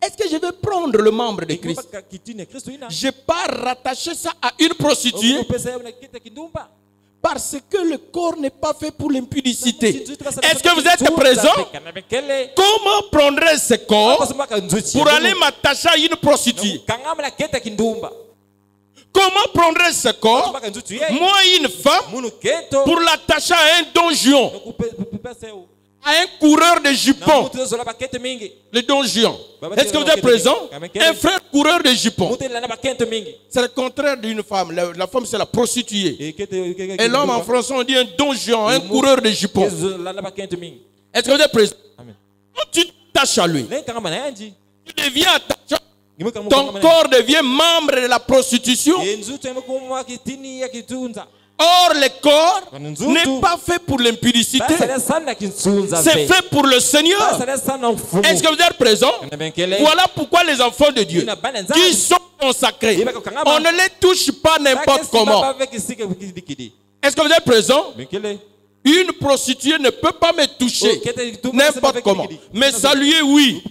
Est-ce que je vais prendre le membre de Christ? Je ne vais pas rattacher ça à une prostituée. Parce que le corps n'est pas fait pour l'impudicité. Est-ce que vous êtes présent? Comment prendrais-je ce corps pour aller m'attacher à une prostituée? Comment prendrais-je ce corps, moi une femme, pour l'attacher à un donjon, à un coureur de jupons? Le donjon. Est-ce que vous êtes présent? Un frère coureur de jupons. C'est le contraire d'une femme. La femme, c'est la prostituée. Et l'homme, en français, on dit un donjon, un coureur de jupons. Est-ce que vous êtes présent? Quand tu t'attaches à lui, tu deviens attaché. Ton corps devient membre de la prostitution. Or, le corps n'est pas fait pour l'impudicité. C'est fait pour le Seigneur. Est-ce que vous êtes présent? Voilà pourquoi les enfants de Dieu qui sont consacrés, on ne les touche pas n'importe comment. Est-ce que vous êtes présent? Une prostituée ne peut pas me toucher n'importe comment. Mais saluer, oui.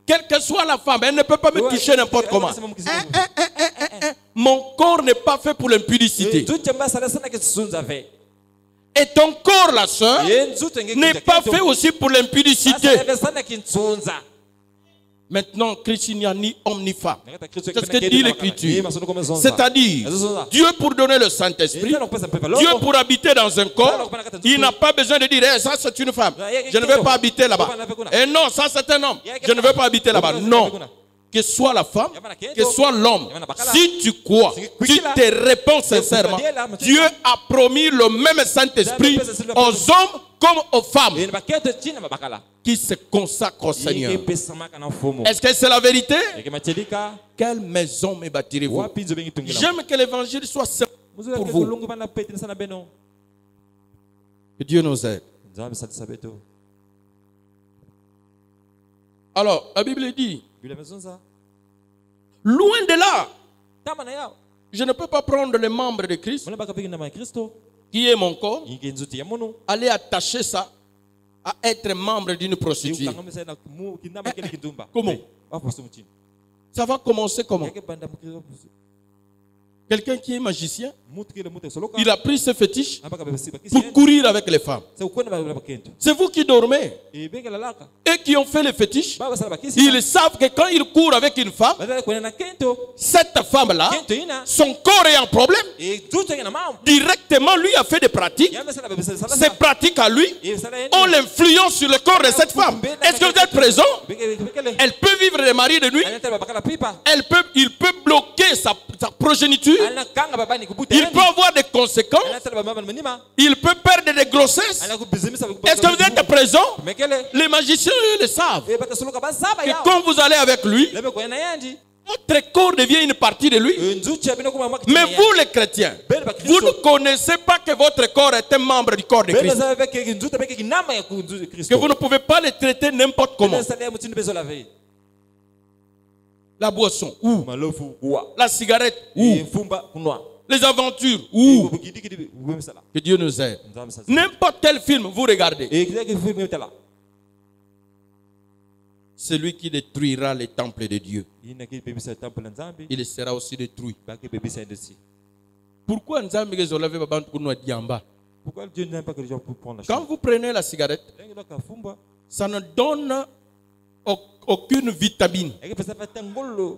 Quelle que soit la femme, elle ne peut pas me toucher n'importe comment. Mon corps n'est pas fait pour l'impudicité. Et ton corps, la sœur, n'est pas fait aussi pour l'impudicité. Maintenant, Christ, il n'y a ni homme ni femme. C'est ce que dit l'Écriture. C'est-à-dire, Dieu pour donner le Saint-Esprit, Dieu pour habiter dans un corps, il n'a pas besoin de dire: hey, ça c'est une femme, je ne veux pas habiter là-bas. Et non, ça c'est un homme, je ne veux pas habiter là-bas. Non. Que soit la femme, que soit l'homme, si tu crois, tu te réponds sincèrement, Dieu a promis le même Saint-Esprit aux hommes comme aux femmes qui se consacrent au Seigneur. Est-ce que c'est la vérité? Quelle maison me bâtirez-vous? J'aime que l'évangile soit simple pour vous. Que Dieu nous aide. Alors, la Bible dit, loin de là, je ne peux pas prendre les membres de Christ, qui est mon corps, aller attacher ça à être membre d'une prostituée. Comment? Ça va commencer comment? Quelqu'un qui est magicien, il a pris ce fétiche pour courir avec les femmes. C'est vous qui dormez. Et qui ont fait le fétiche, ils savent que quand ils courent avec une femme, cette femme-là, son corps est en problème. Directement, lui a fait des pratiques. Ces pratiques à lui ont l'influence sur le corps de cette femme. Est-ce que vous êtes présent? Elle peut vivre des maris de nuit. Il peut bloquer sa progéniture, il peut avoir des conséquences, il peut perdre des grossesses. Est-ce que vous êtes présent? Les magiciens, eux, le savent. Et quand vous allez avec lui, votre corps devient une partie de lui. Mais vous, les chrétiens, vous ne connaissez pas que votre corps est un membre du corps de Christ. Que vous ne pouvez pas le traiter n'importe comment. La boisson, ou la cigarette, ou les aventures, ou que Dieu nous aide. N'importe quel film vous regardez, celui qui détruira les temples de Dieu, il sera aussi détruit. Pourquoi Dieu n'aime pas que les gens prennent la quand vous prenez la cigarette, ça ne donne aucune vitamine,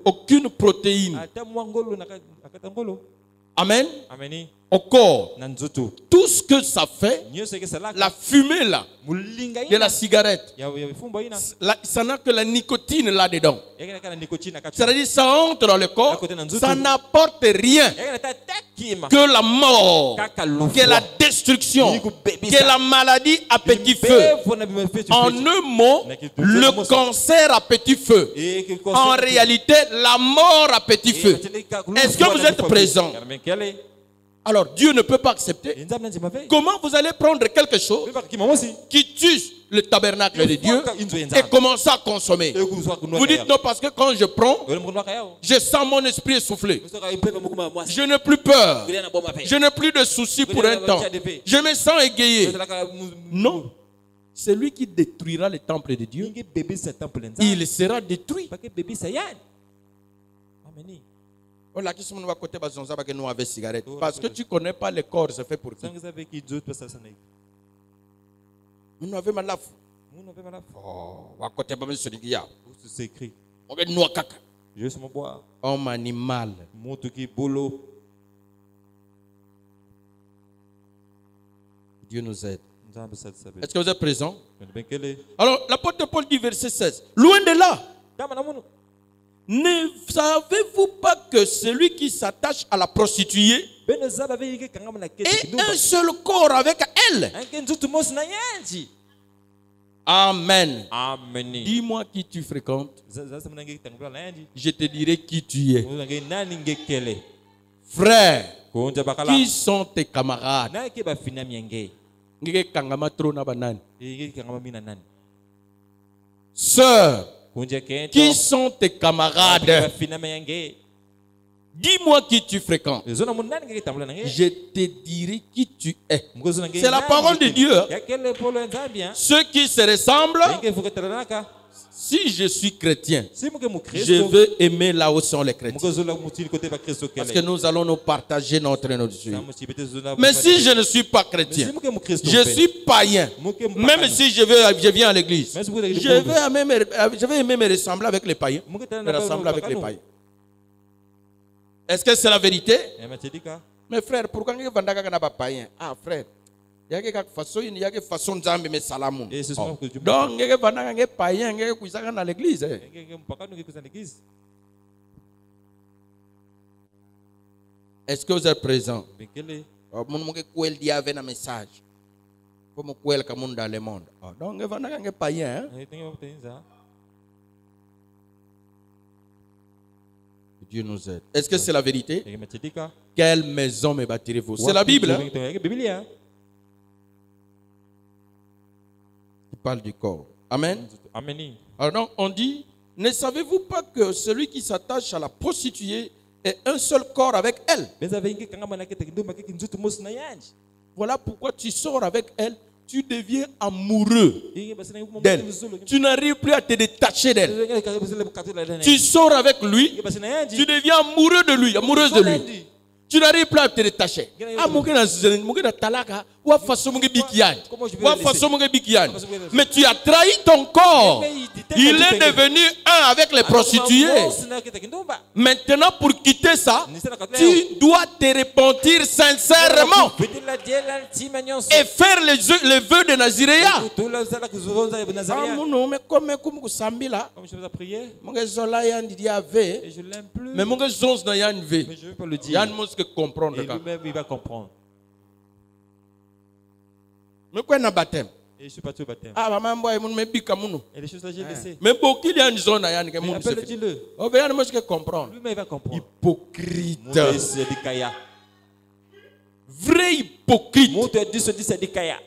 aucune protéine. Amen. Au corps. Tout ce que ça fait, la fumée là, de la cigarette, ça n'a que la nicotine là-dedans. C'est-à-dire ça entre dans le corps, ça n'apporte rien que la mort, que la destruction, que la maladie à petit feu. En un mot, le cancer à petit feu. En réalité, la mort à petit feu. Est-ce que vous êtes présent? Alors Dieu ne peut pas accepter. Comment vous allez prendre quelque chose qui tue le tabernacle de Dieu et commencer à consommer? Vous dites non parce que quand je prends, je sens mon esprit essoufflé. Je n'ai plus peur. Je n'ai plus de soucis pour un temps. Je me sens égayé. Non. Celui qui détruira le temple de Dieu, il sera détruit. Parce que tu ne connais pas le corps, c'est fait pour qui? Nous avons mal. C'est écrit. Homme animal. Dieu nous aide. Est-ce que vous êtes présent? Alors, l'apôtre Paul dit verset 16. Loin de là. Ne savez-vous pas que celui qui s'attache à la prostituée est un seul corps avec elle? Amen. Dis-moi qui tu fréquentes. Je te dirai qui tu es. Frère, qui sont tes camarades? Sœur, qui sont tes camarades? Dis-moi qui tu fréquentes. Je te dirai qui tu es. C'est la parole de Dieu. Ceux qui se ressemblent, si je suis chrétien, je veux aimer là où sont les chrétiens. Parce que nous allons nous partager notre nourriture. Mais si je ne suis pas chrétien, je suis païen, même si je viens à l'église, je vais aimer me ressembler avec les païens. Me ressembler avec les païens. Est-ce que c'est la vérité? Mais frère, pourquoi vous ne pas païen? Ah frère, il y a quelque façon de me salamon. Donc, il y a des païens qui sont dans l'église. Est-ce que vous êtes présent? Vous avez un message. Comme vous avez dans le monde. Donc, il y a des païens. Dieu nous aide. Est-ce que c'est la vérité? Quelle maison me bâtirez-vous? C'est la Bible. Il parle du corps. Amen. Alors donc, on dit, ne savez-vous pas que celui qui s'attache à la prostituée est un seul corps avec elle? Voilà pourquoi tu sors avec elle. Tu deviens amoureux d'elle. Tu n'arrives plus à te détacher d'elle. Tu sors avec lui. Tu deviens amoureux de lui, amoureuse de lui. Tu n'arrives plus à te détacher. Ah, mais tu as trahi ton corps. Il est devenu un avec les prostituées. Maintenant, pour quitter ça, tu dois te repentir sincèrement et faire les vœux de Naziréa. Comme je vous ai prié, et je l'aime plus, mais mais je ne veux pas le dire. Comprendre. Et lui-même, il va comprendre. Mais quoi na baptême? Et je suis parti au baptême. Ah, maman, moi, je me bika mounou. Et les choses là, j'ai laissé. Mais beaucoup il y a une zone à yann que Mais appelle-le. oh, ben, moi, je comprendre. Lui-même, il va comprendre. Hypocrite. Vrai hypocrite. hypocrite.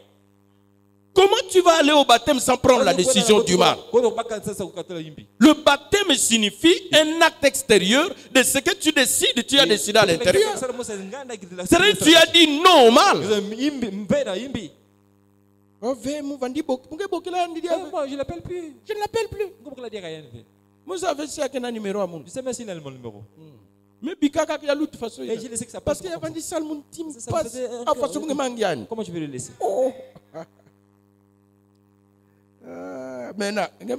Comment tu vas aller au baptême sans prendre la décision du mal? Le baptême signifie un acte extérieur de ce que tu décides, tu as décidé à l'intérieur. C'est-à-dire que tu as dit non au mal. Moi, je ne l'appelle plus. Je ne l'appelle plus. Vous avez ça qu'un numéro à mon. Je sais même s'il a mon numéro. Mais bikaka qu'il y a l'autre façon. Et je sais que ça parce qu'il y a des salles mon team passe à façon que mangiane. Comment je vais le laisser? Maintenant, tu es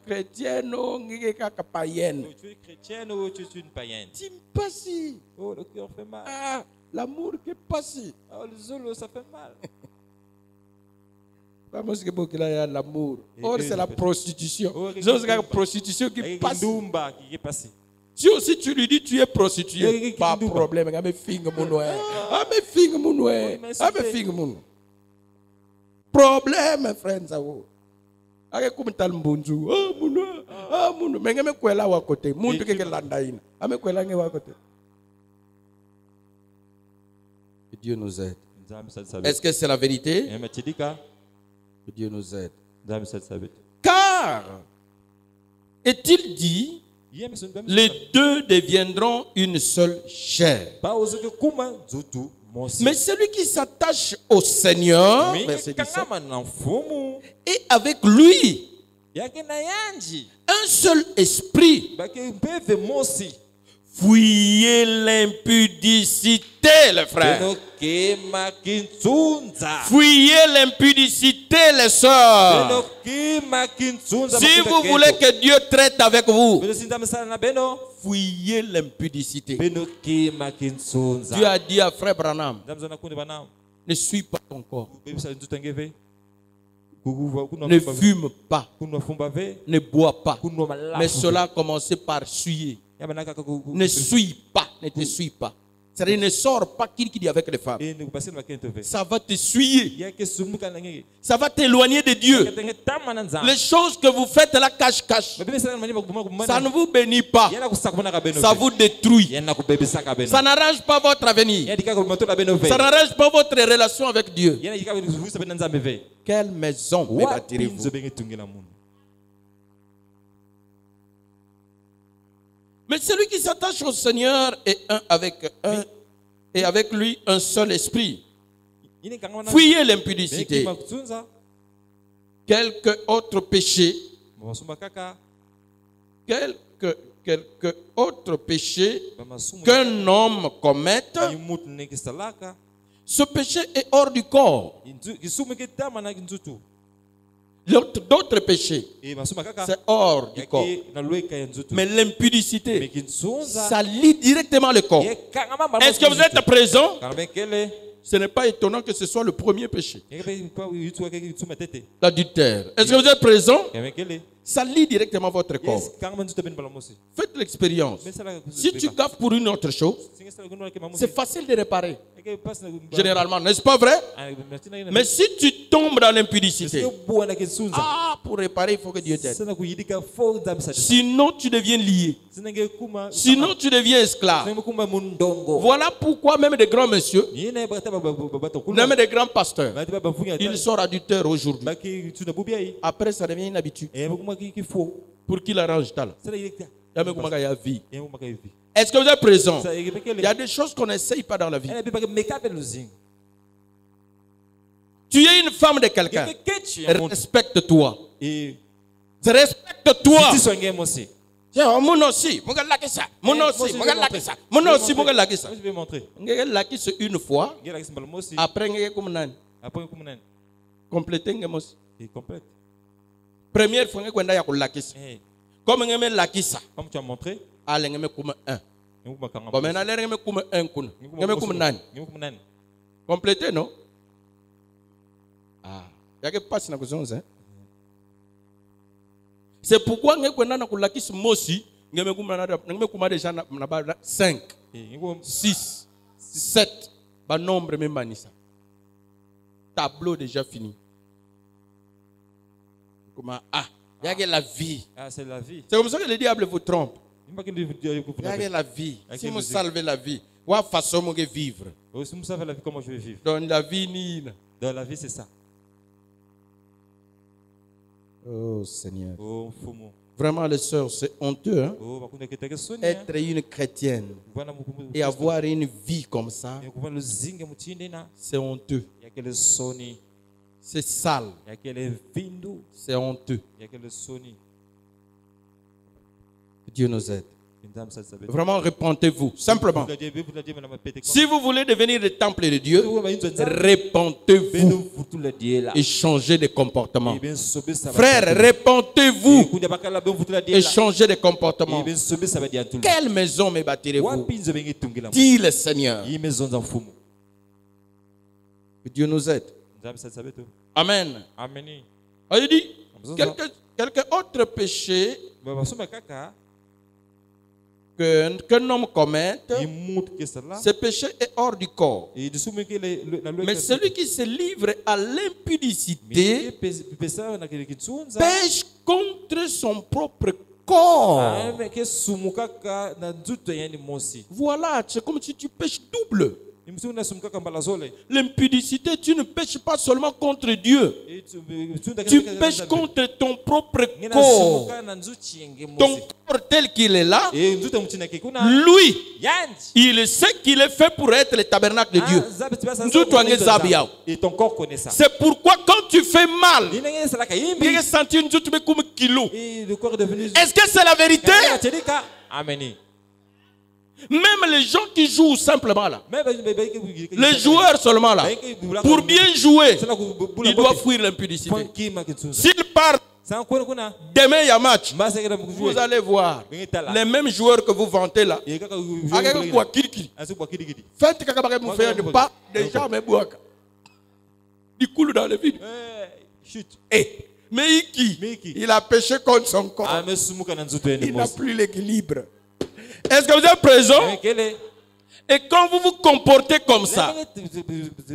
chrétienne ou tu es païenne? Tu es chrétienne ou tu es une païenne? Tu me passes. Oh, le cœur fait mal. Ah, l'amour qui passe. Oh, le zolo, ça fait mal. L'amour. Or, c'est la prostitution. C'est la prostitution qui passe. Si aussi tu lui dis tu es prostituée, pas de problème. Problème, frère. Avec comme tal mbonju mais ngame kwela wa côté muntu ke landa ina ame kwela nge wa côté. Que Dieu nous aide. Est-ce que c'est la vérité? Que Dieu nous aide. Car est-il dit les deux deviendront une seule chair. Mais celui qui s'attache au Seigneur, verset 17, et avec lui un seul esprit. Fuyez l'impudicité, les frères. Fuyez l'impudicité, les sœurs. Si vous voulez que Dieu traite avec vous, fuyez l'impudicité. Dieu a dit à frère Branham, ne suis pas ton corps. Ne fume pas. Ne bois pas. Mais cela a commencé par suyer. Ne suis pas. Ne te suis pas. C'est-à-dire ne sors pas qu'il dit avec les femmes. Ça va te suyer. Ça va t'éloigner de Dieu. Les choses que vous faites là cache-cache. Ça ne vous bénit pas. Ça vous détruit. Ça n'arrange pas votre avenir. Ça n'arrange pas votre relation avec Dieu. Quelle maison me bâtirez-vous? Mais celui qui s'attache au Seigneur est et avec lui un seul esprit. Fuyez l'impudicité. Quelque autre péché, quelque autre péché qu'un homme commette, ce péché est hors du corps. D'autres péchés, c'est hors du corps. Mais l'impudicité, ça lie directement le corps. Est-ce que vous êtes présent? Ce n'est pas étonnant que ce soit le premier péché. L'adultère. Est-ce que vous êtes présent? Ça lie directement votre corps. Faites l'expérience. Si tu gaffes pour une autre chose, c'est facile de réparer. Généralement, n'est-ce pas vrai? Mais si tu tombes dans l'impudicité, pour réparer, il faut que Dieu t'aide. Sinon, tu deviens lié. Sinon, tu deviens esclave. Voilà pourquoi même des grands messieurs, même des grands pasteurs, ils sont adultères aujourd'hui. Après, ça devient une habitude. Pour qu'il arrange tal. Est-ce que vous êtes présent? Il y a des choses qu'on n'essaye pas dans la vie. Tu es une femme de quelqu'un. Respecte-toi. Respecte-toi. Mon aussi, mon gars, mon aussi, mon gars, mon aussi, mon gars, je vais montrer. une fois. Après, compléter, il complète. Première fois, comme tu as montré, allez, comme un. Comme un, allez, comme un, comme compléter, non? Ah, il y a que passe dans la zone. C'est pourquoi nous avons 5, 6, 7, nombre même tableau déjà fini. Ah, il y a la vie. Ah, c'est la vie. C'est comme ça que le diable vous trompe. Il y a la vie. Si vous salvez la vie, quelle façon de vivre? Si vous savez la vie, comment je vais vivre? Dans la vie, dans la vie, c'est ça. Oh Seigneur. Oh, vraiment, les sœurs, c'est honteux. Hein? Être une chrétienne et avoir une vie comme ça, c'est honteux. C'est sale. C'est honteux. Dieu nous aide. Vraiment, repentez-vous. Simplement. Si vous voulez devenir le temple de Dieu, repentez-vous et changez de comportement. Frère, repentez-vous et changez de comportement. Quelle maison me bâtirez-vous? Dit le Seigneur. Que Dieu nous aide. Amen. Il dit, quelques autres péchés qu'un homme commette, ce péché est hors du corps. Mais celui qui se livre à l'impudicité pêche contre son propre corps. Voilà, c'est comme si tu pêches double. L'impudicité, tu ne pêches pas seulement contre Dieu. Tu pêches contre ton propre corps. Ton corps tel qu'il est là, lui, il sait qu'il est fait pour être le tabernacle de Dieu. C'est pourquoi quand tu fais mal, est-ce que c'est la vérité? Même les gens qui jouent simplement là, les joueurs seulement là, pour bien jouer, ils doivent fuir l'impudicité. S'ils partent, demain il y a match, vous allez voir les mêmes joueurs que vous vantez là. Faites de pas déjà mais boaka. Il coule dans le vide. Mais il a péché contre son corps. Il n'a plus l'équilibre. Est-ce que vous êtes présent? Et quand vous vous comportez comme ça,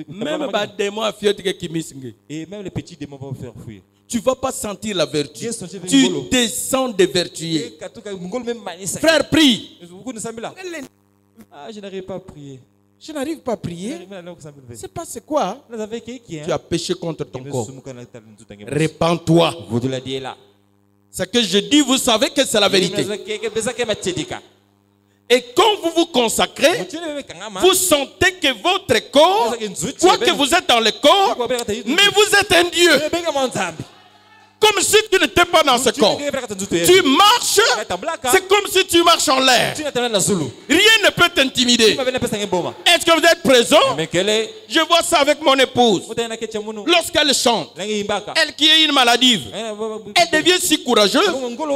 même les petits démons vont vous faire fuir. Tu ne vas pas sentir la vertu. Tu descends de vertu. Frère, prie. Je n'arrive pas à prier. Je n'arrive pas à prier. C'est pas c'est quoi? Tu as péché contre ton corps. Répands-toi. Ce que je dis, vous savez que c'est la vérité. Et quand vous vous consacrez, vous sentez que votre corps, quoi que vous êtes dans le corps, mais vous êtes un Dieu. Comme si tu n'étais pas dans ce corps. Tu marches, c'est comme si tu marches en l'air. Rien ne peut t'intimider. Est-ce que vous êtes présent? Je vois ça avec mon épouse. Lorsqu'elle chante, elle qui est une maladive, elle devient si courageuse.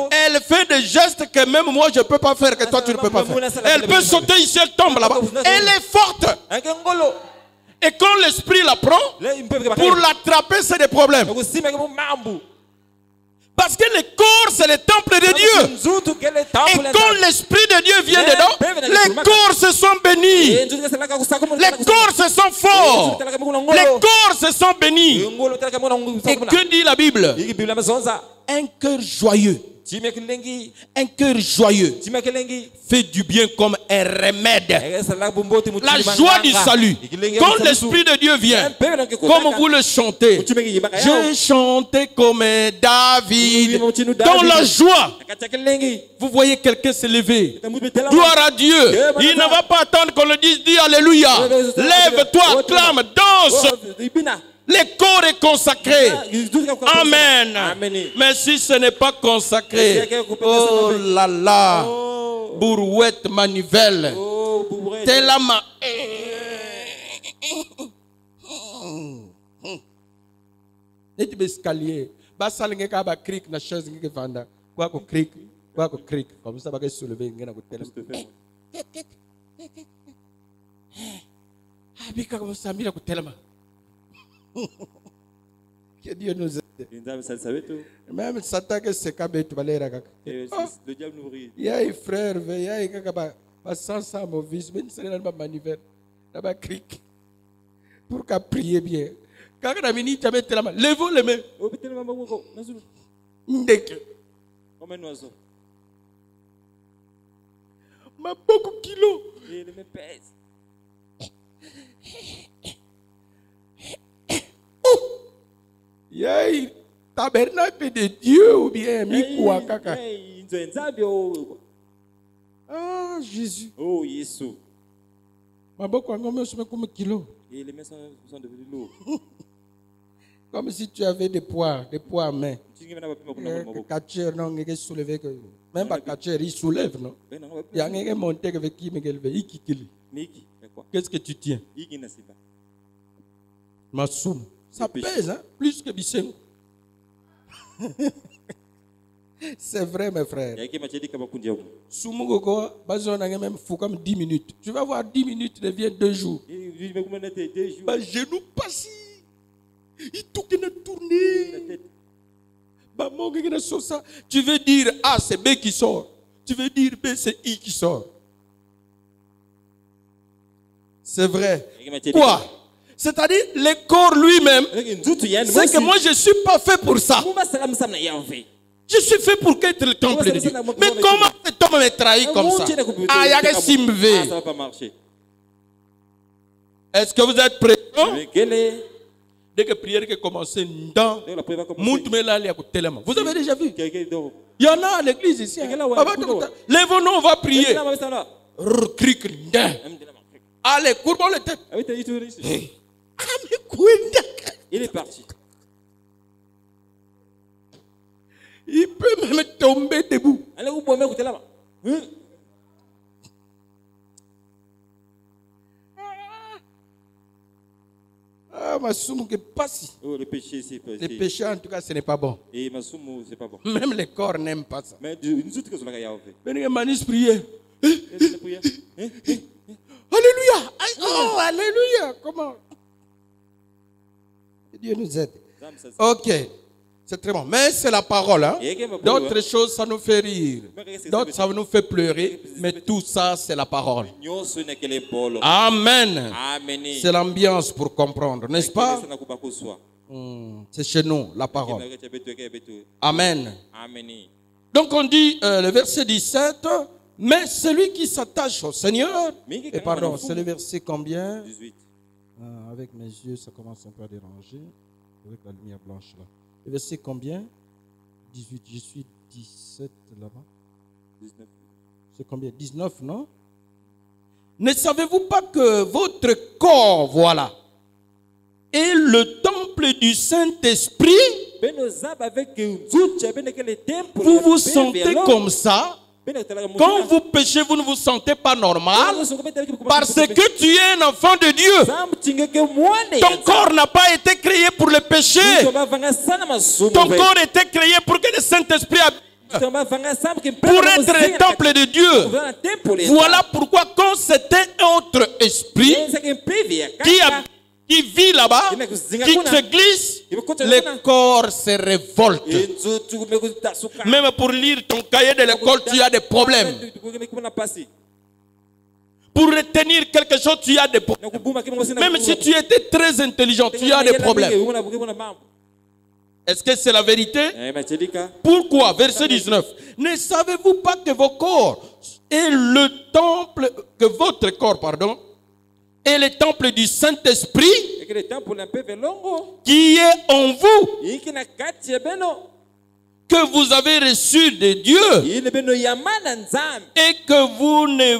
Elle fait des gestes que même moi je ne peux pas faire, que toi tu ne peux pas faire. Elle peut sauter ici, elle tombe là-bas. Elle est forte. Et quand l'esprit la prend, pour l'attraper, c'est des problèmes. Parce que le corps, c'est le temple de Dieu. Et quand l'Esprit de Dieu vient dedans, les corps se sont bénis. Les corps se sont forts. Les corps se sont bénis. Et que dit la Bible? Un cœur joyeux. Un cœur joyeux fait du bien comme un remède. La joie du salut. Quand l'Esprit de Dieu vient, comme vous le chantez, je chantais comme David dans la joie. vous voyez quelqu'un se lever. Gloire à Dieu. Il ne va pas attendre qu'on le dise, dis Alléluia. Lève-toi, clame, danse. Le corps est consacré. Amen. Mais si ce n'est pas consacré, oh là là, brouette, manivelle, t'es la main. Et tu escalier. Basalingue kaba cric na chaise ngi vanda. Quoi ko cric, comme ça va se soulever ngena ko tele. Abika comme ça mira ko telema. Que Dieu nous aide. Même Satan que c'est kabé tu balera kaka. Le diable nous rit. Y'a frère, y'a kaka ba sans ça mauvais, mais c'est là ba manivelle. Là ba cric. Pour qu'à prier bien. Quand on a mis jamais tellement, lève les mains. Comme un oiseau. Ma beaucoup de kilos. Et il me pèse. Yay, tabernacle de Dieu ou bien Mikwa kaka. Ah, Jésus. Oh, Jésus. Ma beaucoup on se met comme kilo. Et les mains sont devenues lourdes. Comme si tu avais des poids à main. Catcher, non, il soulevé. Même pas catcher, il soulève, non? Il y a un monté avec qui me élève. Qu'est-ce que tu tiens? Ma somme. Ça pèse, hein? Plus que Bisseng. C'est vrai, mes frères. Soumugoko, Bazon a même fou comme 10 minutes. Tu vas voir 10 minutes devient 2 jours. Bah, genou passé. Il tourne. Bah, mon gars, ça. Tu veux dire A, c'est B qui sort. Tu veux dire B, c'est I qui sort. C'est vrai. Quoi? C'est-à-dire, le corps lui-même, c'est que moi, je ne suis pas fait pour ça. Je suis fait pour être le temple de Dieu. Mais comment cet homme me trahit comme ça? Ah, il y a que Simvé. Ça va pas marcher. Est-ce que vous êtes prêts? Dès que la prière a commencé, vous avez déjà vu? Il y en a à l'église ici. Lèvons-nous, on va prier. Allez, courbons les têtes. Il est parti. Il peut même tomber debout. Ah, ma somme qui passe. Oh, le péché, c'est pas. Le péché, en tout cas, ce n'est pas bon. Et ma somme, c'est pas bon. Même le corps n'aime pas ça. Mais une autre chose, on a fait. Mais il manus prier. Alléluia. Oh, alléluia. Comment? Que Dieu nous aide. Ok. C'est très bon. Mais c'est la parole. Hein? D'autres choses, ça nous fait rire. D'autres, ça nous fait pleurer. Mais tout ça, c'est la parole. Amen. C'est l'ambiance pour comprendre, n'est-ce pas? C'est chez nous, la parole. Amen. Donc on dit, le verset 17, mais celui qui s'attache au Seigneur, et pardon, c'est le verset combien? 18. Avec mes yeux, ça commence un peu à déranger. Avec la lumière blanche là. Le verset combien? 18. Je suis 17 là-bas. 19. C'est combien? 19, non? Ne savez-vous pas que votre corps, voilà, est le temple du Saint-Esprit? Vous vous sentez comme ça? Quand vous péchez, vous ne vous sentez pas normal parce que tu es un enfant de Dieu. Ton corps n'a pas été créé pour le péché. Ton corps a été créé pour que le Saint-Esprit habite, pour être le temple de Dieu. Voilà pourquoi quand c'était un autre esprit qui vit là-bas, qui se glisse, le corps se révolte. Même pour lire ton cahier de l'école, tu as des problèmes. Pour retenir quelque chose, tu as des problèmes. Même si tu étais très intelligent, tu as des problèmes. Est-ce que c'est la vérité? Pourquoi? Verset 19. Ne savez-vous pas que vos corps est le temple, que votre corps, pardon, est le temple du Saint-Esprit qui est en vous, que vous avez reçu de Dieu et que vous ne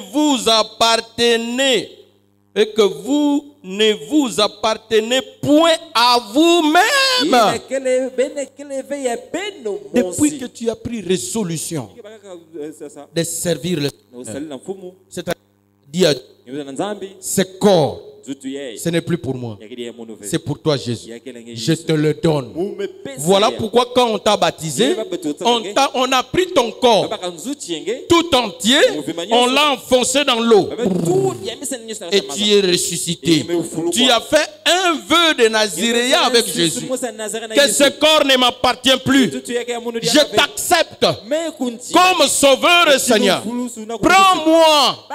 vous appartenez point à vous-même. Depuis que tu as pris résolution de servir le Seigneur, c'est-à-dire à Dieu, ce corps, ce n'est plus pour moi, c'est pour toi, Jésus. Je te le donne. Voilà pourquoi quand on t'a baptisé, on a pris ton corps tout entier, on l'a enfoncé dans l'eau et tu es ressuscité. Tu as fait un vœu de Naziréa avec Jésus, que ce corps ne m'appartient plus. Je t'accepte comme sauveur et Seigneur. Prends-moi.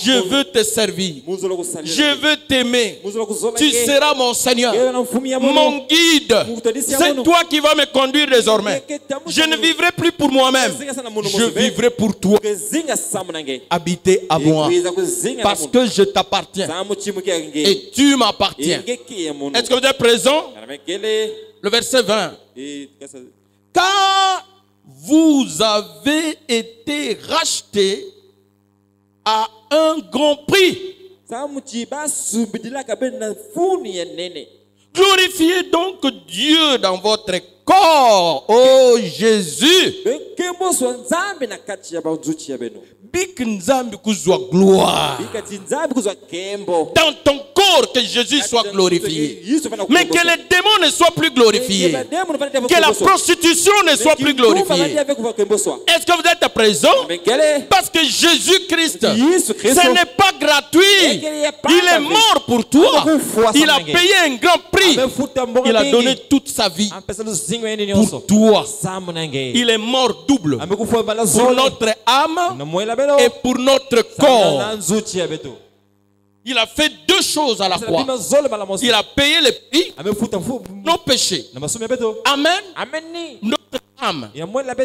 Je veux te servir. Je veux t'aimer. Tu seras mon Seigneur, mon guide. C'est toi qui vas me conduire désormais. Je ne vivrai plus pour moi-même. Je vivrai pour toi. Habiter à moi. Parce que je t'appartiens. Et tu m'appartiens. Est-ce que vous êtes présent? Le verset 20. Car vous avez été rachetés à un grand prix. Glorifiez donc Dieu dans votre corps, ô Jésus. Bik nzambi kuzwa gloire. Dans ton corps, que Jésus soit glorifié. Mais que les démons ne soient plus glorifiés. Que la prostitution ne soit plus glorifiée. Est-ce que vous êtes présent? Parce que Jésus-Christ, ce n'est pas gratuit. Il est mort pour toi. Il a payé un grand prix. Il a donné toute sa vie pour toi. Il est mort double pour notre âme et pour notre corps. Il a fait deux choses à la croix. Il a payé le prix, nos péchés. Amen. Notre âme,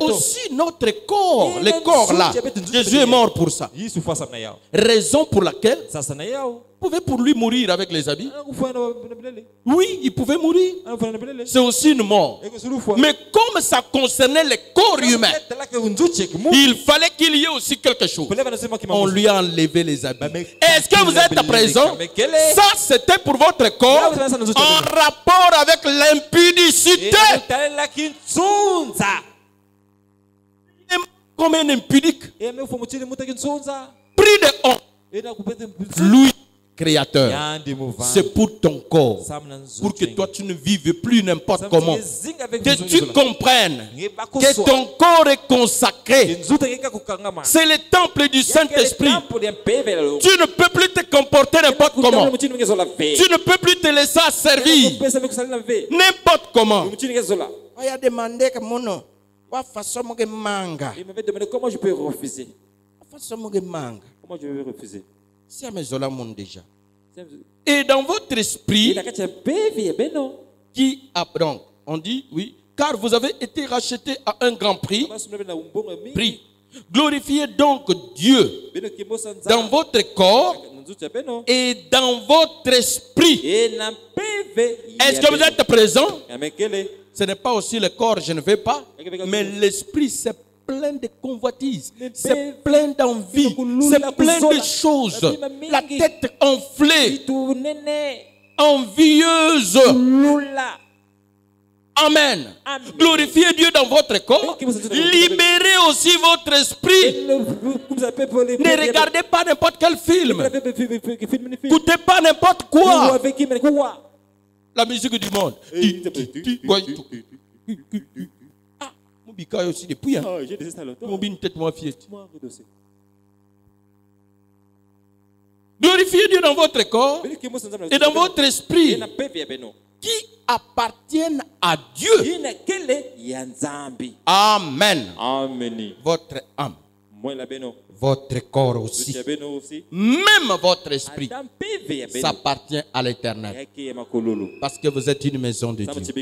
aussi notre corps. Le corps là, Jésus est mort pour ça. Raison pour laquelle vous pouvez pour lui mourir avec les habits. Oui, il pouvait mourir. C'est aussi une mort. Mais comme ça concernait le corps humain, il fallait qu'il y ait aussi quelque chose. On lui a enlevé les habits. Est-ce que vous êtes présent? Ça, c'était pour votre corps en rapport avec l'impudicité. Comme un impudique. Pris de honte. Lui, Créateur, c'est pour ton corps, pour que toi tu ne vives plus n'importe comment, que tu comprennes que ton corps est consacré. C'est le temple du Saint-Esprit. Tu ne peux plus te comporter n'importe comment. Tu ne peux plus te laisser servir n'importe comment. Il m'a demandé comment je peux refuser. Comment je vais refuser? Déjà. Et dans votre esprit, qui apprend, on dit oui, car vous avez été rachetés à un grand prix. Glorifiez donc Dieu dans votre corps et dans votre esprit. Est-ce que vous êtes présent? Ce n'est pas aussi le corps, je ne vais pas, mais l'esprit c'est plein de convoitises, c'est plein d'envie, c'est plein de choses. La tête enflée, envieuse. Amen. Glorifiez Dieu dans votre corps. Libérez aussi votre esprit. Ne regardez pas n'importe quel film. N'écoutez pas n'importe quoi. La musique du monde. Aussi depuis, hein. Glorifiez Dieu dans votre corps et dans votre esprit qui appartiennent à Dieu. Amen. Votre âme, votre corps aussi, même votre esprit, s'appartient à l'Éternel. Parce que vous êtes une maison de Dieu.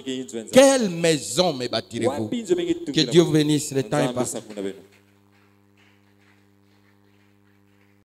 Quelle maison me bâtirez-vous? Que Dieu vous bénisse le temps est passé.